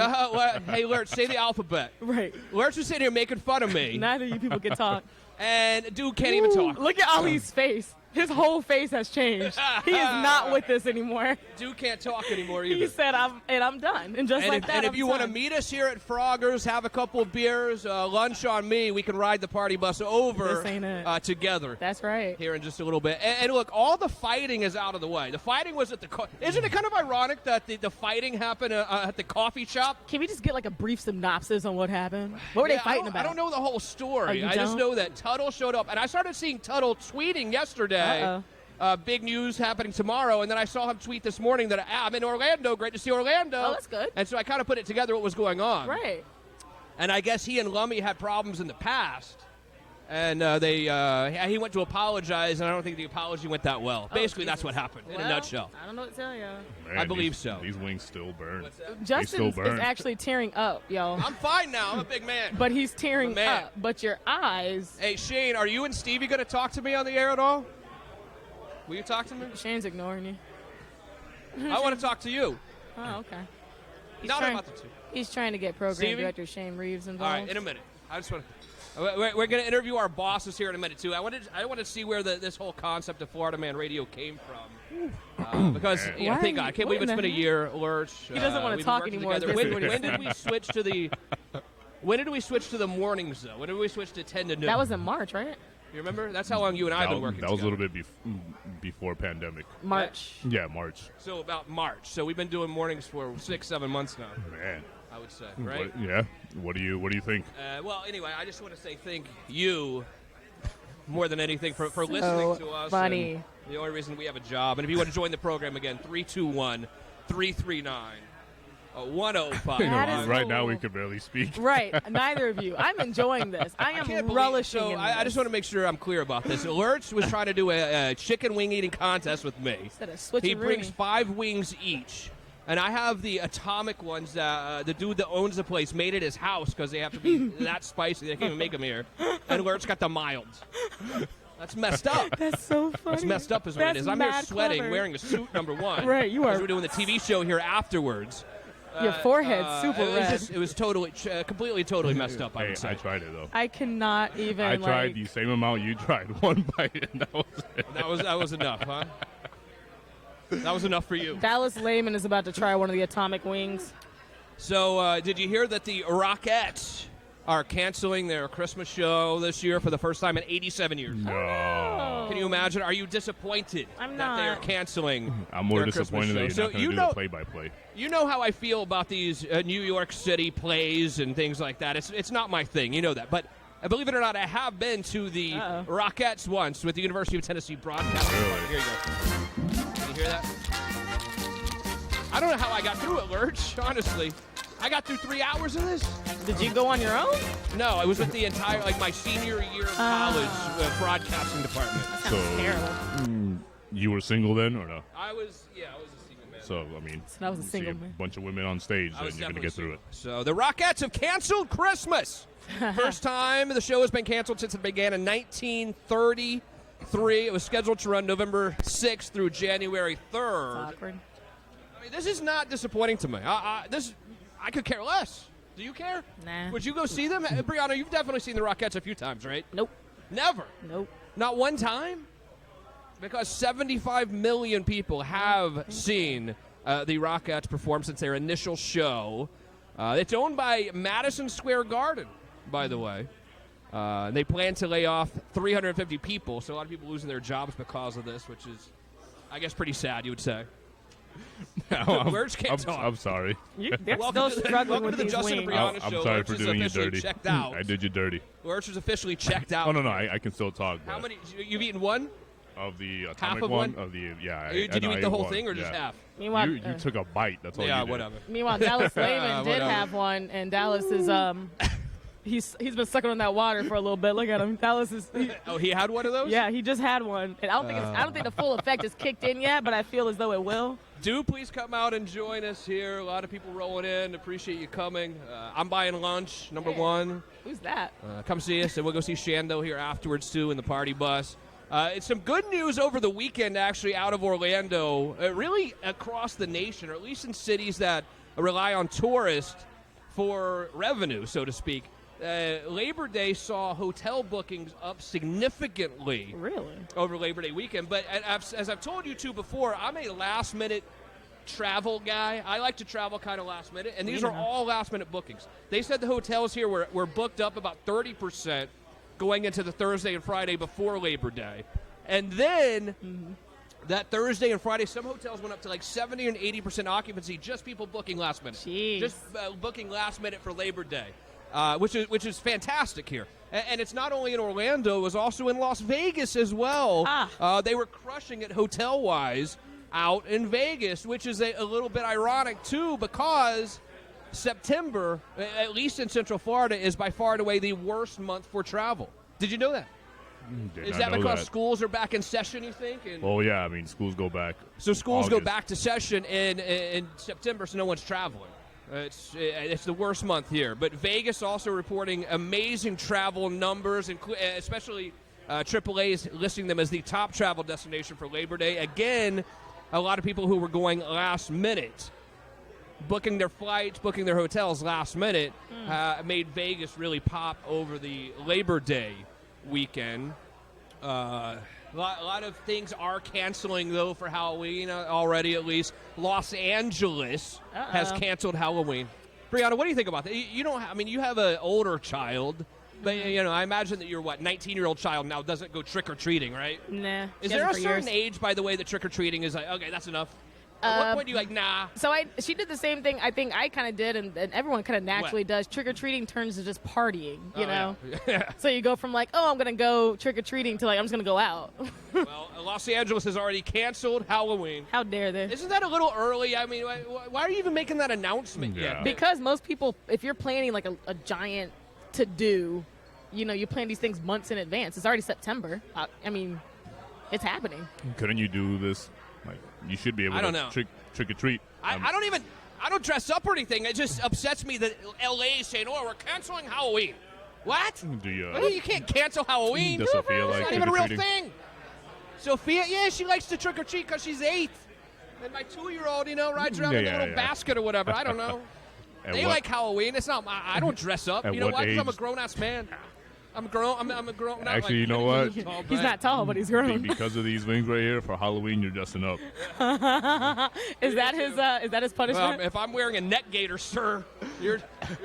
Hey, Lurch, say the alphabet. Right. Lurch is sitting here making fun of me. Neither of you people can talk. And dude can't even talk. Look at Ali's face. His whole face has changed. He is not with us anymore. Dude can't talk anymore either. He said, I'm done. And just like that, and if I'm you want to done. meet us here at Froggers, have a couple of beers, lunch on me, we can ride the party bus over This ain't it. together. That's right. Here in just a little bit. And look, all the fighting is out of the way. The fighting was at the isn't it kind of ironic that the fighting happened at the coffee shop? Can we just get like a brief synopsis on what happened? What were they fighting about? I don't know the whole story. Oh, you I just don't? know that Tuttle showed up. And I started seeing Tuttle tweeting yesterday. Uh-oh. Big news happening tomorrow, and then I saw him tweet this morning that I'm in Orlando. Great to see Orlando. Oh, that's good. And so I kind of put it together what was going on. Right. And I guess he and Lummy had problems in the past, and he went to apologize, and I don't think the apology went that well. Basically, that's what happened in a nutshell. I don't know what to tell you. Man, I believe so. These wings still burn. Justin still is burn. actually tearing up, yo. I'm fine now. I'm a big man. But he's tearing man. up. But your eyes. Hey, Shane, are you and Stevie going to talk to me on the air at all? Will you talk to me? Shane's ignoring you. I want to talk to you. Oh, okay. Not about the two. He's trying to get program Stevie? director Shane Reeves All involved. right, in a minute. I just want to. We're going to interview our bosses here in a minute too. I want to see where this whole concept of Florida Man Radio came from, because thank God, I can't believe it's been a year. Lurch, he doesn't want to talk anymore. When did we switch to the? When did we switch to the mornings though? When did we switch to 10 to noon? That was in March, right? You remember? That's how long you and I have been working. That was a together. little bit before pandemic. March. Yeah, March. So about March. So we've been doing mornings for 6-7 months now. Man. I would say, right? What do you think? Well, anyway, I just want to say thank you more than anything for listening to us. Funny. And the only reason we have a job. And if you want to join the program again, 321-339-1055. Right now we could barely speak. Right. Neither of you. I'm enjoying this. I am relishing in this. I just want to make sure I'm clear about this. Lurch was trying to do a chicken wing eating contest with me. Instead of switcheroo. He brings 5 wings each. And I have the atomic ones that the dude that owns the place made at his house because they have to be that spicy. They can't even make them here. And Lurch got the milds. That's messed up. That's so funny. That's messed up is what it is. I'm here mad sweating, clever. wearing a suit, number one. Right, you are. Because we're doing the TV show here afterwards. Your forehead's super red. It was totally, completely messed up, I would say. I tried it, though. I cannot even, I tried the same amount you tried. One bite, and that was it. That was enough, huh? That was enough for you. Dallas Lehman is about to try one of the atomic wings. So, did you hear that the Rockettes are canceling their Christmas show this year for the first time in 87 years? No. Can you imagine? Are you disappointed I'm that they are not. canceling I'm more their Christmas disappointed that show? you're not going to do the play-by-play. You know how I feel about these New York City plays and things like that. It's not my thing. You know that. But believe it or not, I have been to the Rockettes once with the University of Tennessee broadcast. Really? Here you go. Can you hear that? I don't know how I got through it, Lurch, honestly. I got through 3 hours of this. Did you go on your own? No, I was with the entire, my senior year of college broadcasting department. That sounds terrible. You were single then, or no? I was a single man. So, I mean, So that was a you single see man. a bunch of women on stage, I and was you're going to definitely get through it. So the Rockettes have canceled Christmas. First time the show has been canceled since it began in 1933. It was scheduled to run November 6th through January 3rd. Awkward. I mean, this is not disappointing to me. I could care less. Do you care? Nah. Would you go see them? Brianna, you've definitely seen the Rockettes a few times, right? Nope. Never? Nope. Not one time? Because 75 million people have seen the Rockettes perform since their initial show It's owned by Madison Square Garden, by the way. They plan to lay off 350 people, so a lot of people losing their jobs because of this, which is, I guess, pretty sad, you would say. Lurch can't talk. I'm sorry. They're still struggling with to the these Justin wings. Brianna I'm show. sorry Lurch for is doing you officially dirty. checked out. I did you dirty. Lurch is officially checked out. Oh, no, I can still talk. How but many? You've eaten one? Of the Half atomic of one? one? Of the, yeah. Did you eat the whole one. thing or just half? Meanwhile, You took a bite. That's all you Yeah, did. whatever. Meanwhile, Dallas Lehman did Whatever. have one, and Dallas is he's been sucking on that water for a little bit. Look at him. Dallas is. He had one of those? Yeah, he just had one, and I don't think the full effect is kicked in yet, but I feel as though it will. Do please come out and join us here. A lot of people rolling in. Appreciate you coming. I'm buying lunch, number one. Who's that? Come see us, and we'll go see Shando here afterwards, too, in the party bus. It's some good news over the weekend, actually, out of Orlando, really across the nation, or at least in cities that rely on tourists for revenue, so to speak. Labor Day saw hotel bookings up significantly. Really? Over Labor Day weekend. But as I've told you two before, I'm a last-minute travel guy. I like to travel kind of last minute, and these are all last-minute bookings. They said the hotels here were booked up about 30% going into the Thursday and Friday before Labor Day. And then that Thursday and Friday, some hotels went up to like 70 and 80% occupancy, just people booking last minute. Jeez. Just booking last minute for Labor Day. Which is fantastic here. And it's not only in Orlando, it was also in Las Vegas as well. They were crushing it hotel-wise out in Vegas, which is a little bit ironic, too, because September, at least in Central Florida, is by far and away the worst month for travel. Did you know that? Is that because schools are back in session, you think? Oh, yeah. I mean, schools go back. So schools go August. back to session in September, so no one's traveling. It's the worst month here. But Vegas also reporting amazing travel numbers, especially AAA is listing them as the top travel destination for Labor Day. Again, a lot of people who were going last minute, booking their flights, booking their hotels last minute, made Vegas really pop over the Labor Day weekend. A lot of things are canceling, though, for Halloween already, at least. Los Angeles has canceled Halloween. Brianna, what do you think about that? You don't. You have an older child, but I imagine that your 19-year-old child now doesn't go trick or treating, right? Nah. Is there a certain age, by the way, that trick or treating is like, okay, that's enough? At what point do you like, nah? So she did the same thing I think I kind of did, and everyone kind of naturally does. Trick-or-treating turns to just partying, you know? Yeah. So you go from like, oh, I'm going to go trick-or-treating to like, I'm just going to go out. Well, Los Angeles has already canceled Halloween. How dare they? Isn't that a little early? Why are you even making that announcement yet? Because most people, if you're planning like a giant to-do, you plan these things months in advance. It's already September. It's happening. Couldn't you do this? Like, you should be able to trick or treat. I don't dress up or anything. It just upsets me that LA is saying, oh, we're canceling Halloween. What? Do you? You can't cancel Halloween. Does Sophia like it's not even a real trick-or-treating? thing. Sophia, yeah, she likes to trick or treat because she's 8. And my 2-year-old, rides around in a little basket or whatever. I don't know. They like Halloween. It's not. I don't dress up. You know why? Because I'm a grown-ass man. I'm a grown. Actually, you know what? He's not tall, but he's grown. Because of these wings right here, for Halloween, you're dressing up. Is that his punishment? Well, if I'm wearing a neck gaiter, sir, you're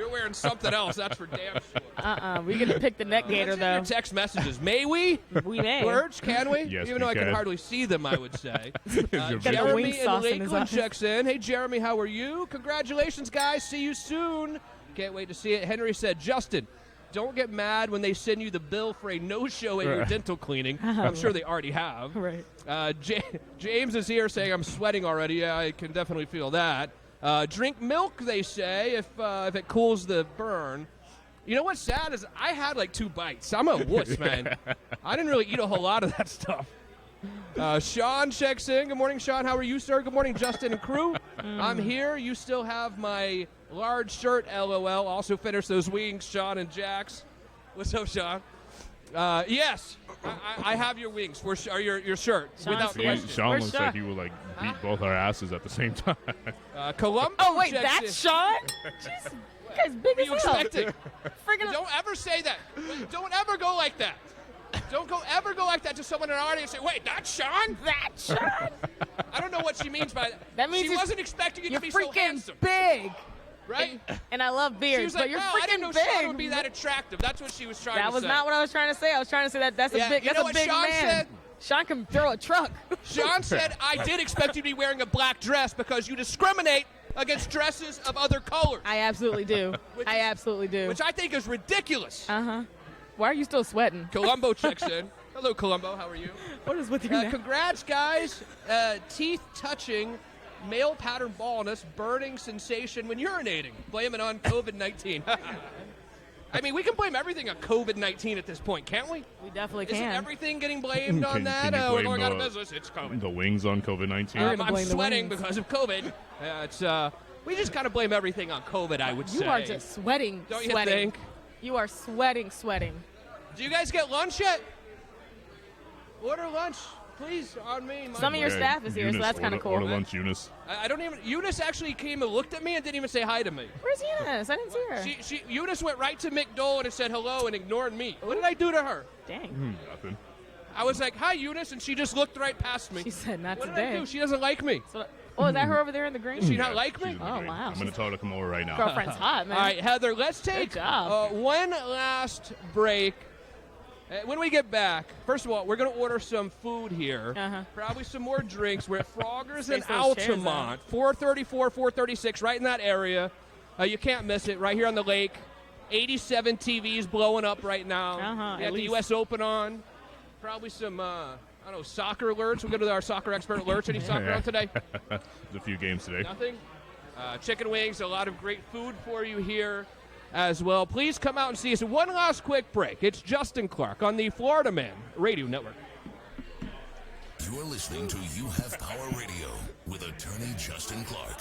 wearing something else. That's for damn sure. We get to pick the neck gaiter though. Your text messages. May we? We may. Lurch, can we? Yes, Even we though I can. can hardly see them, I would say. Got Jeremy wing in sauce in his Lakeland eyes. checks in. Hey, Jeremy, how are you? Congratulations, guys. See you soon. Can't wait to see it. Henry said, Justin, don't get mad when they send you the bill for a no-show at your dental cleaning. I'm sure they already have. Right. James is here saying, I'm sweating already. Yeah, I can definitely feel that. Drink milk, they say, if it cools the burn. You know what's sad is I had like 2 bites. I'm a wuss, man. I didn't really eat a whole lot of that stuff. Sean checks in. Good morning, Sean. How are you, sir? Good morning, Justin and crew. I'm here. You still have my large shirt, LOL. Also finished those wings, Sean and Jax. What's up, Sean? Yes, I have your wings. Or your shirt. Without question. Sean looks like he would like beat both our asses at the same time. Columbo Oh wait, checks that's in. Sean? Jeez, you guys big What are you as hell. expecting? Don't ever say that. Don't ever go like that. Don't ever go like that to someone in our audience and say, wait, that's Sean? That's Sean? I don't know what she means by that. That means she wasn't expecting you to you're be so freaking handsome. big. Right? And I love beards, She was like, but you're wow, I didn't know freaking Sean big. would be that attractive. That's what she was trying to say. That was not what I was trying to say. I was trying to say that's Yeah, a big, you that's know a what big Sean man. said? Sean can throw a truck. Sean said, I did expect you to be wearing a black dress because you discriminate against dresses of other colors. I absolutely do. I absolutely do. Which I think is ridiculous. Uh-huh. Why are you still sweating? Columbo checks in. Hello, Columbo. How are you? What is with you now? Congrats, guys. Teeth touching, male pattern baldness, burning sensation when urinating. Blame it on COVID-19. I mean, we can blame everything on COVID-19 at this point, can't we? We definitely Isn't can. everything getting blamed on that? Can you We're blame going out of business. It's COVID. The wings on COVID-19? I'm sweating because of COVID. We just kind of blame everything on COVID, I would say. You are just sweating. Don't sweating. you think? You are sweating. Do you guys get lunch yet? Order lunch, please, on me. Some of your staff is here, so that's kind of cool. Order lunch, Eunice. I don't even. Eunice actually came and looked at me and didn't even say hi to me. Where's Eunice? I didn't see her. Eunice went right to McDole and said hello and ignored me. What did I do to her? Dang. Nothing. I was like, hi, Eunice, and she just looked right past me. She said, not what today. What did I do? She doesn't like me. Oh, is that her over there in the green? Does she not like me? Oh, wow. I'm going to tell her to come over right now. Girlfriend's hot, man. All right, Heather, let's take one last break. When we get back, first of all, we're going to order some food here. Probably some more drinks. We're at Froggers and Altamonte. 434, 436, right in that area. You can't miss it, right here on the lake. 87 TVs blowing up right now. We got the U.S. Open on. Probably some, I don't know, soccer alerts. We'll go to our soccer expert alerts. Any soccer on today? There's a few games today. Nothing? Chicken wings, a lot of great food for you here as well. Please come out and see us. One last quick break. It's Justin Clark on the Florida Man Radio Network. You're listening to You Have Power Radio with attorney Justin Clark.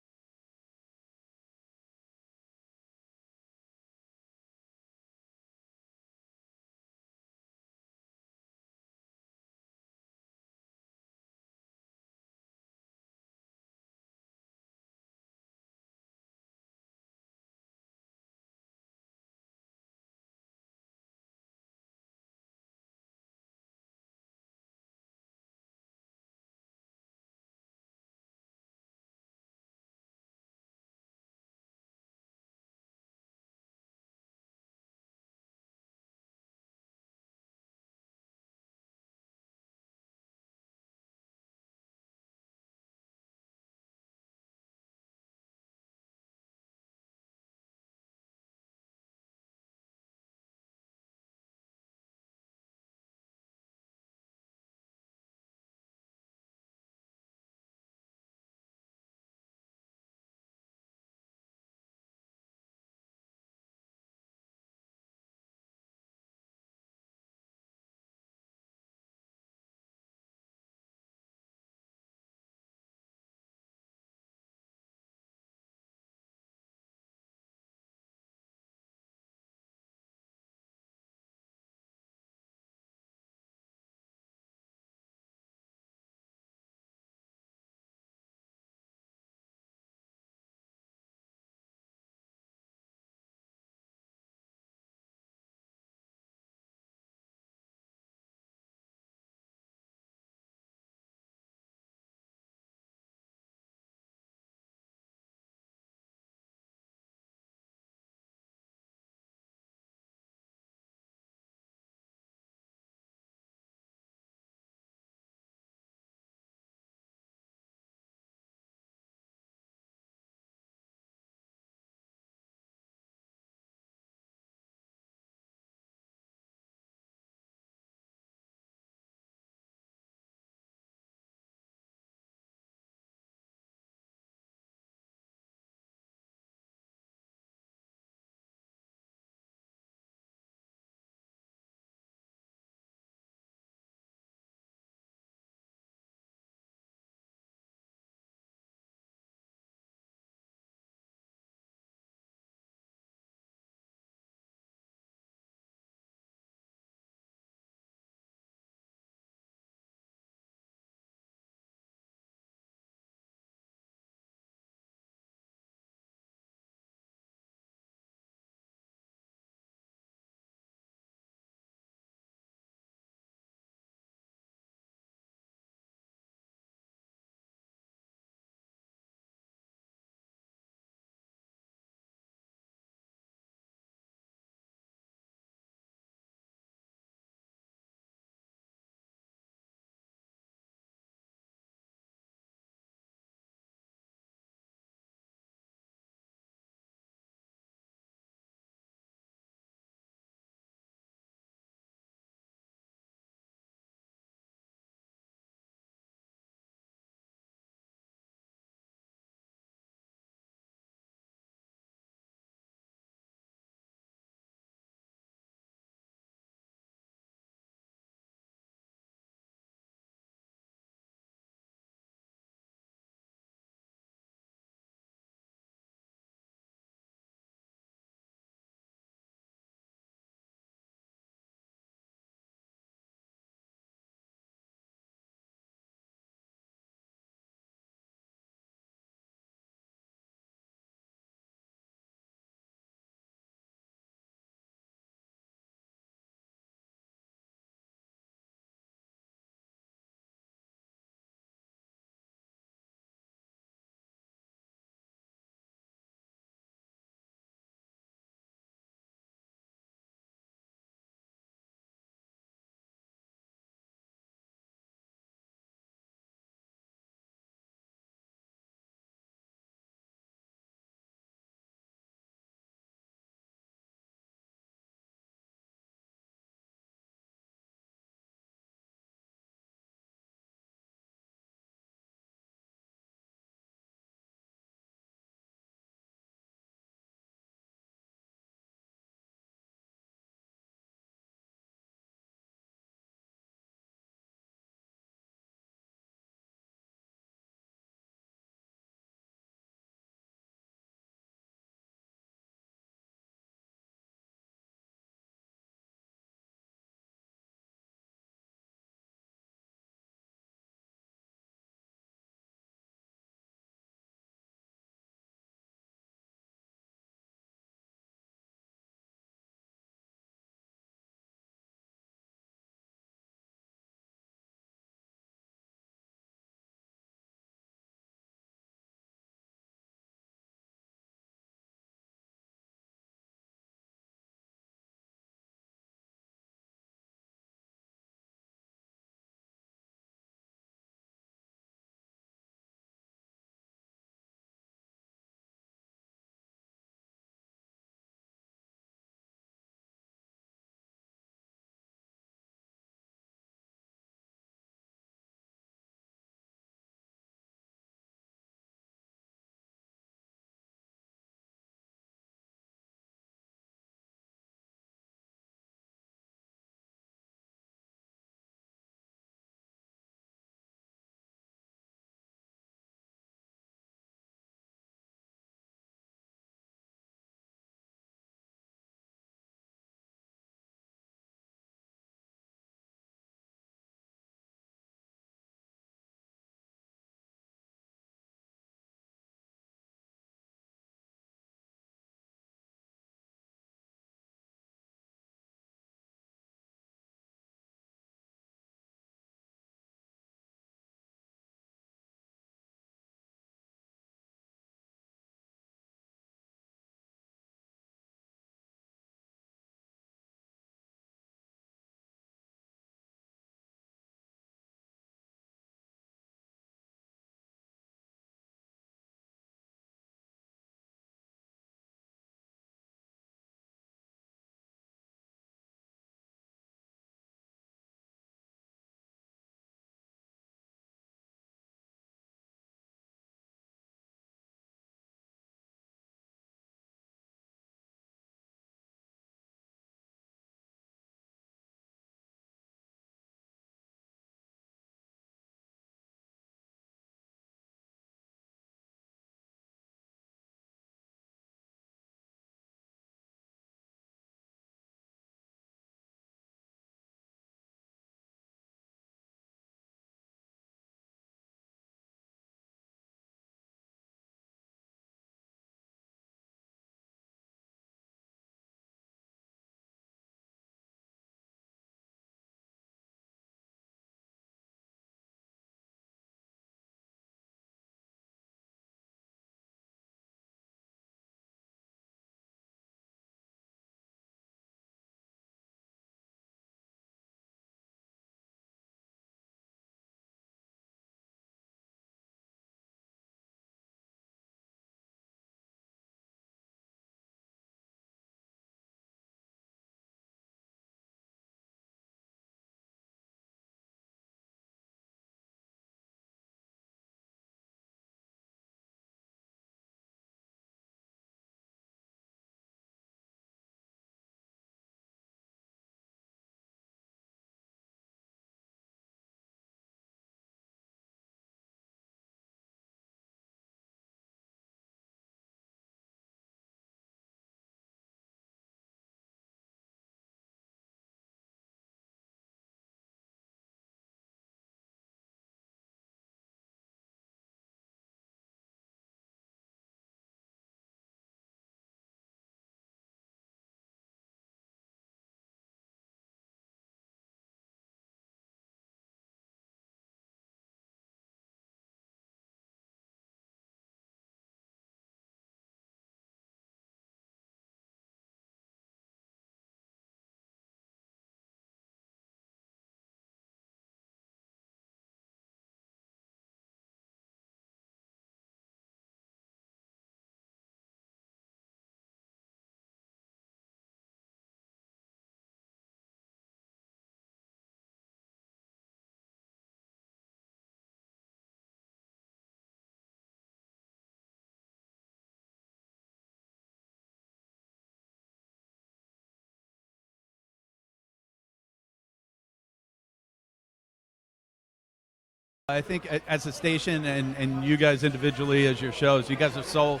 I think as a station and you guys individually as your shows, you guys are so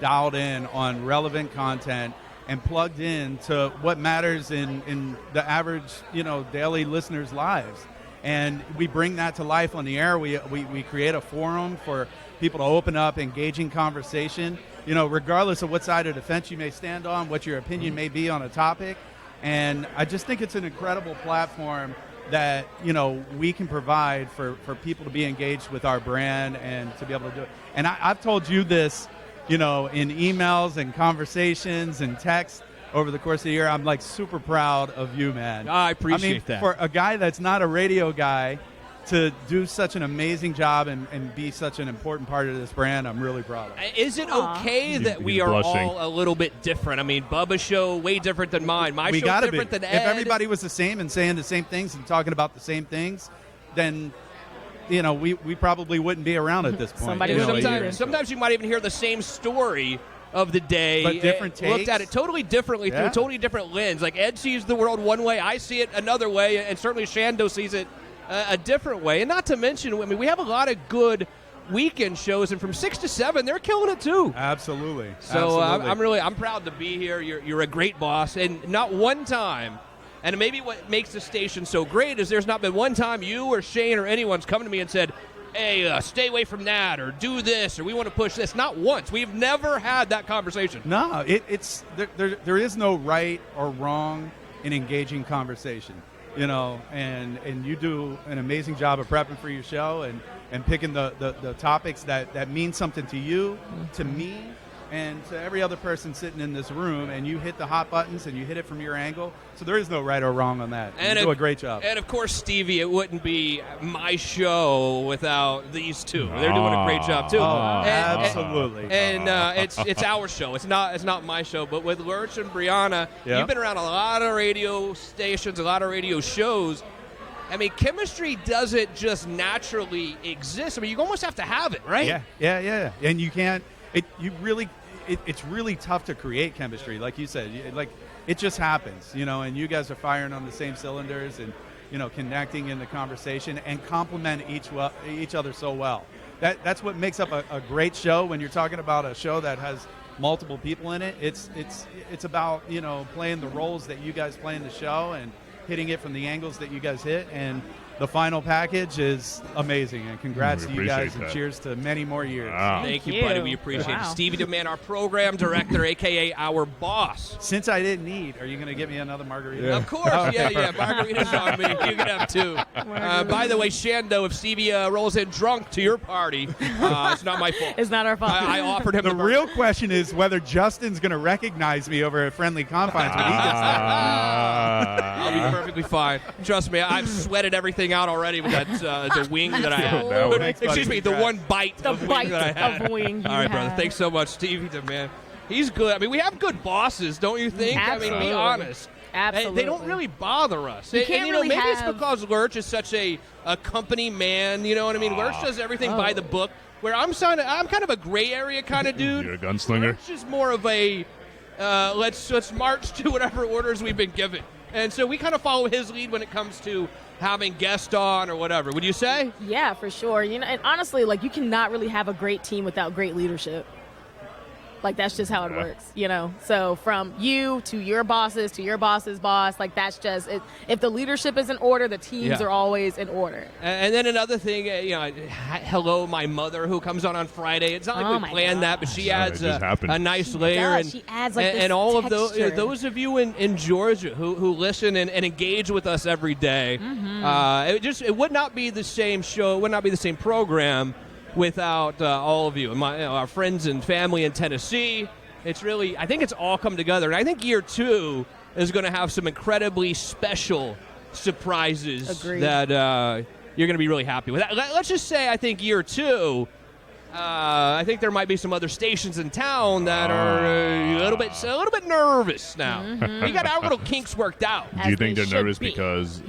dialed in on relevant content and plugged in to what matters in the average, daily listener's lives. And we bring that to life on the air. We create a forum for people to open up, engaging conversation, regardless of what side of the fence you may stand on, what your opinion may be on a topic. And I just think it's an incredible platform that, we can provide for people to be engaged with our brand and to be able to do it. And I've told you this, in emails and conversations and texts over the course of the year. I'm super proud of you, man. I appreciate that. For a guy that's not a radio guy to do such an amazing job and be such an important part of this brand, I'm really proud of. Is it okay that we are all a little bit different? I mean, Bubba's show way different than mine. My show's different than Ed. If everybody was the same and saying the same things and talking about the same things, then we probably wouldn't be around at this point. Sometimes you might even hear the same story of the day, but different takes. Looked at it totally differently through a totally different lens. Like Ed sees the world one way, I see it another way, and certainly Shando sees it a different way. And not to mention, we have a lot of good weekend shows, and from 6 to 7, they're killing it too. Absolutely. So Absolutely. I'm proud to be here. You're a great boss, and not one time. And maybe what makes the station so great is there's not been one time you or Shane or anyone's come to me and said, hey, stay away from that, or do this, or we want to push this. Not once. We've never had that conversation. No, there is no right or wrong in engaging conversation, and you do an amazing job of prepping for your show and picking the topics that mean something to you, to me, and to every other person sitting in this room, and you hit the hot buttons and you hit it from your angle. So there is no right or wrong on that. You do a great job. And of course, Stevie, it wouldn't be my show without these two. They're doing a great job too. Absolutely. And it's our show. It's not my show. But with Lurch and Brianna, you've been around a lot of radio stations, a lot of radio shows. I mean, chemistry doesn't just naturally exist. I mean, you almost have to have it, right? Yeah. And you can't. It's really tough to create chemistry, like you said. It just happens, and you guys are firing on the same cylinders and, connecting in the conversation and complement each other so well. That's what makes up a great show. When you're talking about a show that has multiple people in it, it's about, playing the roles that you guys play in the show and hitting it from the angles that you guys hit, and the final package is amazing, and congrats to you guys, and cheers to many more years. Thank you, buddy. We appreciate it. Stevie DeMann, our program director, a.k.a. our boss. Since I didn't eat, are you going to get me another margarita? Yeah. Of course, yeah. Margarita's on me. You can have 2. By the way, Shando, if Stevie rolls in drunk to your party, it's not my fault. It's not our fault. I offered him the real question is whether Justin's going to recognize me over at Friendly Confines when he gets there. I'll be perfectly fine. Trust me, I've sweated everything out already with that the wing that I had. Excuse me, the one bite of wing that I had. Of wing All right, brother. Thanks so much, Stevie DeMann. He's good. I mean, we have good bosses, don't you think? Absolutely. I mean, be honest. Absolutely. They don't really bother us. You can't really maybe have... it's because Lurch is such a company man. You know what I mean? Lurch does everything by the book. Where I'm kind of a gray area kind of dude. You're a gunslinger. Lurch is more of a let's march to whatever orders we've been given. And so we kind of follow his lead when it comes to having guests on or whatever. Would you say? Yeah, for sure. And honestly, you cannot really have a great team without great leadership. That's just how it works, So from you to your boss's boss, that's just it. If the leadership is in order, the teams are always in order. And then another thing, hello, my mother who comes on Friday. It's not like we planned that, but she adds a nice layer. She adds and all of those of you in Georgia who listen and engage with us every day. Mm-hmm. It would not be the same show. It would not be the same program without all of you and our friends and family in Tennessee. It's really, I think it's all come together. And I think year 2 is going to have some incredibly special surprises that you're going to be really happy with. Let's just say I think year 2, I think there might be some other stations in town that are a little bit nervous now. Mm-hmm. We got our little kinks worked out. Do you think they're nervous because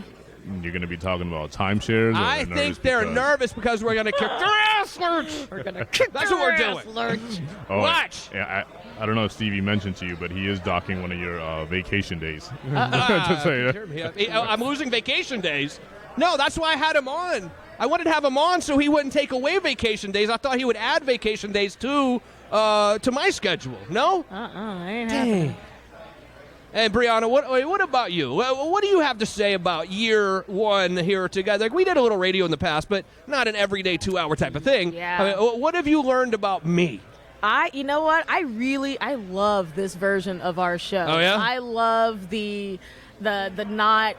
you're going to be talking about timeshares? I think they're nervous because we're going to kick their ass, Lurch. We're going to kick That's their what we're ass, doing. Lurch. Watch. Yeah, I don't know if Stevie mentioned to you, but he is docking one of your vacation days. I'm losing vacation days. No, that's why I had him on. I wanted to have him on so he wouldn't take away vacation days. I thought he would add vacation days to my schedule. No? Ain't happening. And Brianna, what about you? What do you have to say about year one here together? Like, we did a little radio in the past, but not an everyday 2-hour type of thing. Yeah. I mean, what have you learned about me? You know what? I love this version of our show. Oh, yeah? I love the not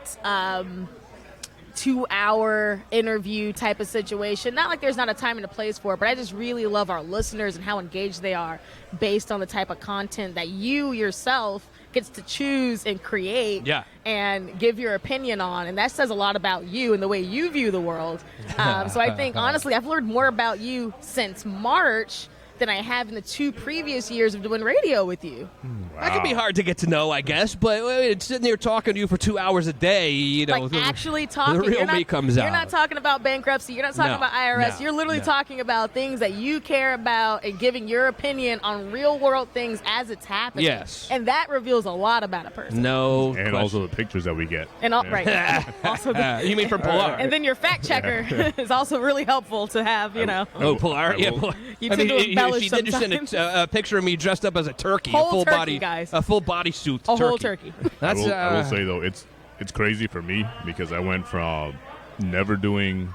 2-hour interview type of situation. Not like there's not a time and a place for it, but I just really love our listeners and how engaged they are based on the type of content that you yourself gets to choose and create and give your opinion on. And that says a lot about you and the way you view the world. So I think, honestly, I've learned more about you since March than I have in the 2 previous years of doing radio with you. Wow. That can be hard to get to know, I guess, but sitting there talking to you for 2 hours a day, you know. Like actually talking. The real me comes out. You're not talking about bankruptcy. You're not talking about IRS. You're literally talking about things that you care about and giving your opinion on real world things as it's happening. Yes. And that reveals a lot about a person. No And also the pictures that we get. And right. Also you mean from Pilar. And then your fact checker is also really helpful to have, you know. Oh, Pilar? Yeah, Pilar. You tend to embellish she did just send a picture of me dressed up as a turkey. Whole a full turkey, body, guys. A full body suit A whole turkey. That's, I will say, though, it's crazy for me because I went from never doing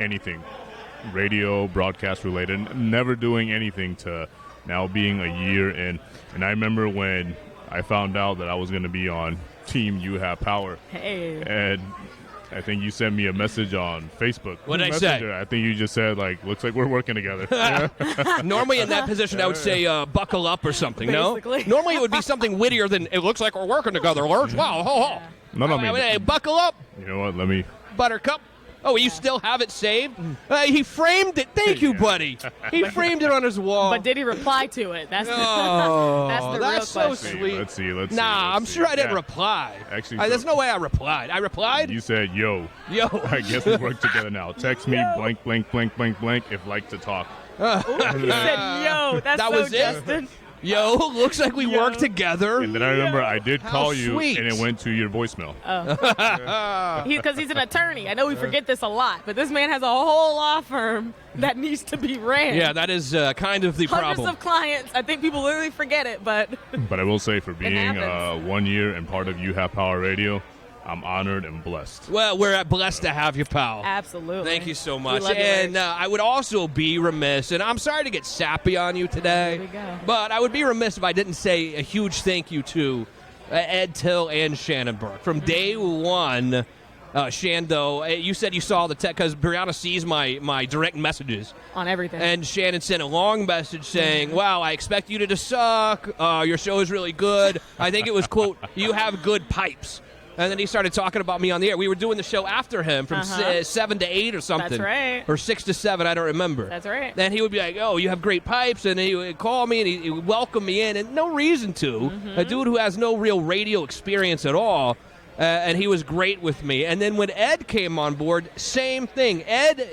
anything radio, broadcast related, never doing anything to now being a year in. And I remember when I found out that I was going to be on Team You Have Power. Hey. And I think you sent me a message on Facebook. What did I say? I think you just said, like, looks like we're working together. Normally in that position, I would say buckle up or something, Basically. no? Normally it would be something wittier than, it looks like we're working together, Lurch. Wow, ho, ho. No, I mean, Hey, buckle up, you know what, let me... Buttercup. Oh, you still have it saved? He framed it. Thank you, buddy. He framed it on his wall. But did he reply to it? That's the, Oh, that's the that's real so question. sweet. Let's see. Nah, I'm sure I didn't Yeah. reply. Actually, There's no way I replied. I replied? You said, yo. Yo. I guess we work together now. Text me blank, blank, blank, blank, blank if like to talk. He said, yo, that's That so was it? Justin. Yo, looks like we work together. And then I remember I did How call you, sweet. and it went to your voicemail. Because he's an attorney. I know we forget this a lot, but this man has a whole law firm that needs to be ran. Yeah, that is kind of the Hundreds problem. of clients. I think people literally forget it, but But I will say, for being happens. 1 year and part of You Have Power Radio, I'm honored and blessed. Well, we're blessed to have you, pal. absolutely. Thank you so We much. love you, And Larry. I would also be remiss, and I'm sorry to get sappy on you today, Here we go. but I would be remiss if I didn't say a huge thank you to Ed Till and Shannon Burke. From day one, Shando, you said you saw the text, because Brianna sees my direct messages. On everything. And Shannon sent a long message saying, wow, I expect you to suck. Your show is really good. I think it was, quote, you have good pipes. And then he started talking about me on the air. We were doing the show after him from 7 to 8 or something. That's right. Or 6 to 7, I don't remember. That's right. Then he would be like, oh, you have great pipes. And he would call me and he would welcome me in. And no reason to. A dude who has no real radio experience at all. And he was great with me. And then when Ed came on board, same thing. Ed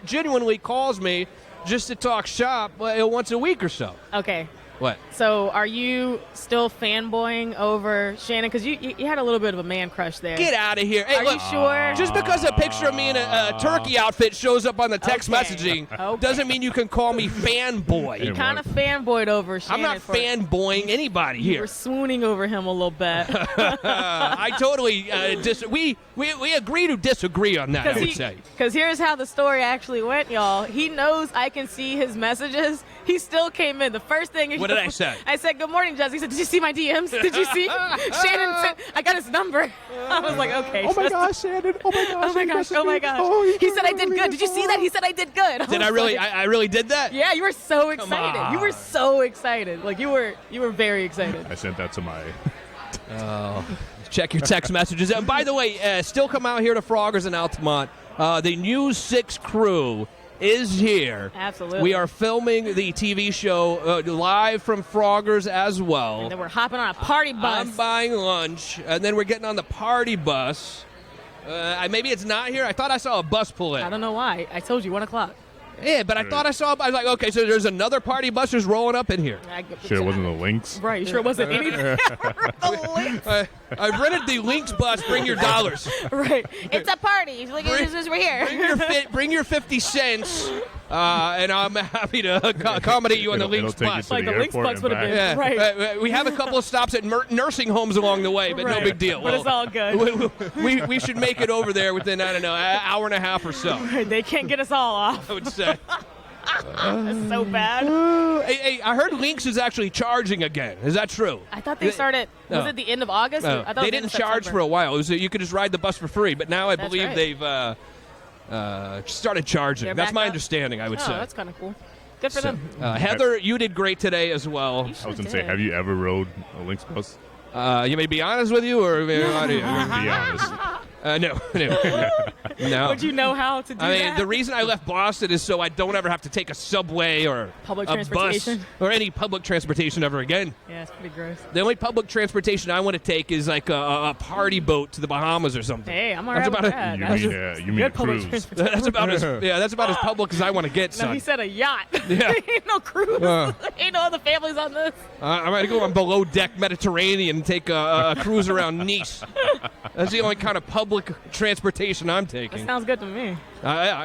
genuinely calls me just to talk shop once a week or so. Okay. What? So are you still fanboying over Shannon? Because you had a little bit of a man crush there. Get out of here. Hey, Are look, you sure? Just because a picture of me in a turkey outfit shows up on the text messaging doesn't mean you can call me fanboy. You kind of fanboyed over Shannon. I'm not fanboying anybody You here. were swooning over him a little bit. I totally we agree to disagree on that, I would say. Because here's how the story actually went, y'all. He knows I can see his messages. He still came in. The first thing. What did I say? I said, good morning, Jess. He said, did you see my DMs? Did you see? Shannon said, I got his number. I was like, okay. Oh my gosh, Shannon. Oh my gosh. Oh my gosh. Oh my gosh. He said I did good. Did you see that? He said I did good. Did I really? I really did that? Yeah, you were so excited. You were so excited. Like you were very excited. I sent that to my... Check your text messages. And by the way, still come out here to Froggers and Altamonte. The News 6 crew is here. Absolutely. We are filming the TV show live from Froggers as well. And then we're hopping on a party bus. I'm buying lunch, and then we're getting on the party bus. Maybe it's not here. I thought I saw a bus pull in. I don't know why. I told you 1 o'clock. Yeah, but I thought I saw. I was like, okay, so there's another party bus just rolling up in here. Sure, it wasn't the Lynx. Right, you sure it wasn't anything. The Lynx. I rented the Lynx bus. Bring your dollars. Right, it's a party. Look at this, we're here. Bring your 50 cents, and I'm happy to accommodate you on the Lynx bus. Like the Lynx bus would have been. Yeah. Right. We have a couple of stops at nursing homes along the way, but no big deal. But it's all good. We should make it over there within, I don't know, an hour and a half or so. Right, they can't get us all off. I would say. That's so bad. Hey, I heard Lynx is actually charging again. Is that true? I thought they started. Was it the end of August? I thought they didn't charge for a while. It was, you could just ride the bus for free, but now I believe they've started charging. That's my understanding, I would say. That's kind of cool. Good for them. Heather, you did great today as well. I was going to say, have you ever rode a Lynx bus? You may be honest with you, or be honest. No. Would you know how to do that? I mean, the reason I left Boston is so I don't ever have to take a subway or public a transportation bus or any public transportation ever again. Yeah, it's pretty gross. The only public transportation I want to take is like a party boat to the Bahamas or something. Hey, I'm alright with that. You mean a cruise? That's about as public as I want to get, son. No, he said a yacht. Yeah. Ain't no cruise. Ain't no other families on this. I'm going to go on below deck Mediterranean and take a cruise around Nice. That's the only kind of public transportation I'm taking. That sounds good to me.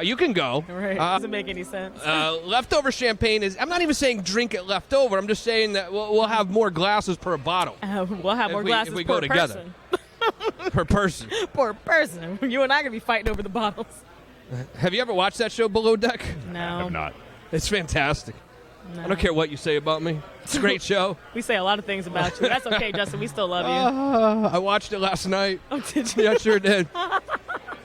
You can go. Right. Doesn't make any sense. Leftover champagne is. I'm not even saying drink it leftover. I'm just saying that we'll have more glasses per bottle. We'll have more glasses if we per go together. person. Per person. Per person. You and I gonna be fighting over the bottles. Have you ever watched that show Below Deck? No. I have not. It's fantastic. No. I don't care what you say about me. It's a great show. We say a lot of things about you. That's okay, Justin. We still love you. I watched it last night. Oh, did you? Yeah, I sure did.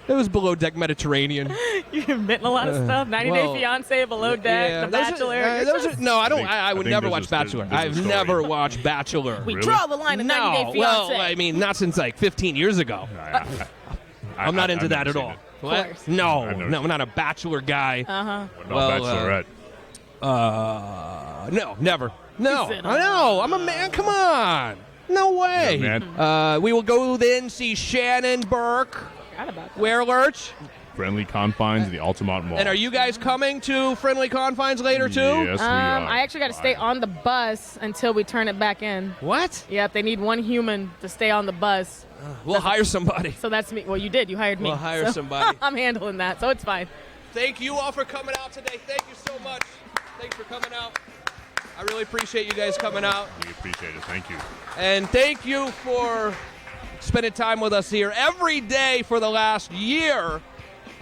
It was Below Deck Mediterranean. You're admitting a lot of stuff. 90 Day Fiancé, Below Deck, The Bachelor. I would never watch Bachelor. I've never watched Bachelor. We draw the line at 90 Day Fiancé. Well, I mean, not since like 15 years ago. I'm not into that at all. What? No, I'm not a Bachelor guy. What about Bachelorette? No, never. No, I know. I'm a man. Come on. No way. We will go then see Shannon Burke. Where, Lurch? Friendly Confines, the Altamonte Mall. And are you guys coming to Friendly Confines later, too? Yes, we are. I actually got to stay on the bus until we turn it back in. What? Yep, they need one human to stay on the bus. We'll hire somebody. So that's me. Well, you did. You hired me. We'll hire somebody. I'm handling that, so it's fine. Thank you all for coming out today. Thank you so much. Thanks for coming out. I really appreciate you guys coming out. We appreciate it. Thank you. And thank you for spending time with us here every day for the last year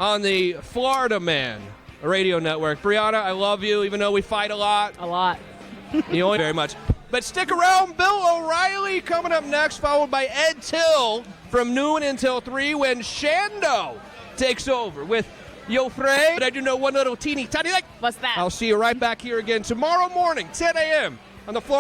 on the Florida Man Radio Network. Brianna, I love you, even though we fight a lot. A lot. You only very much. But stick around. Bill O'Reilly coming up next, followed by Ed Till from noon until 3 when Shando takes over with Yo Frey. But I do know one little teeny tiny thing. What's that? I'll see you right back here again tomorrow morning, 10 a.m. on the Florida.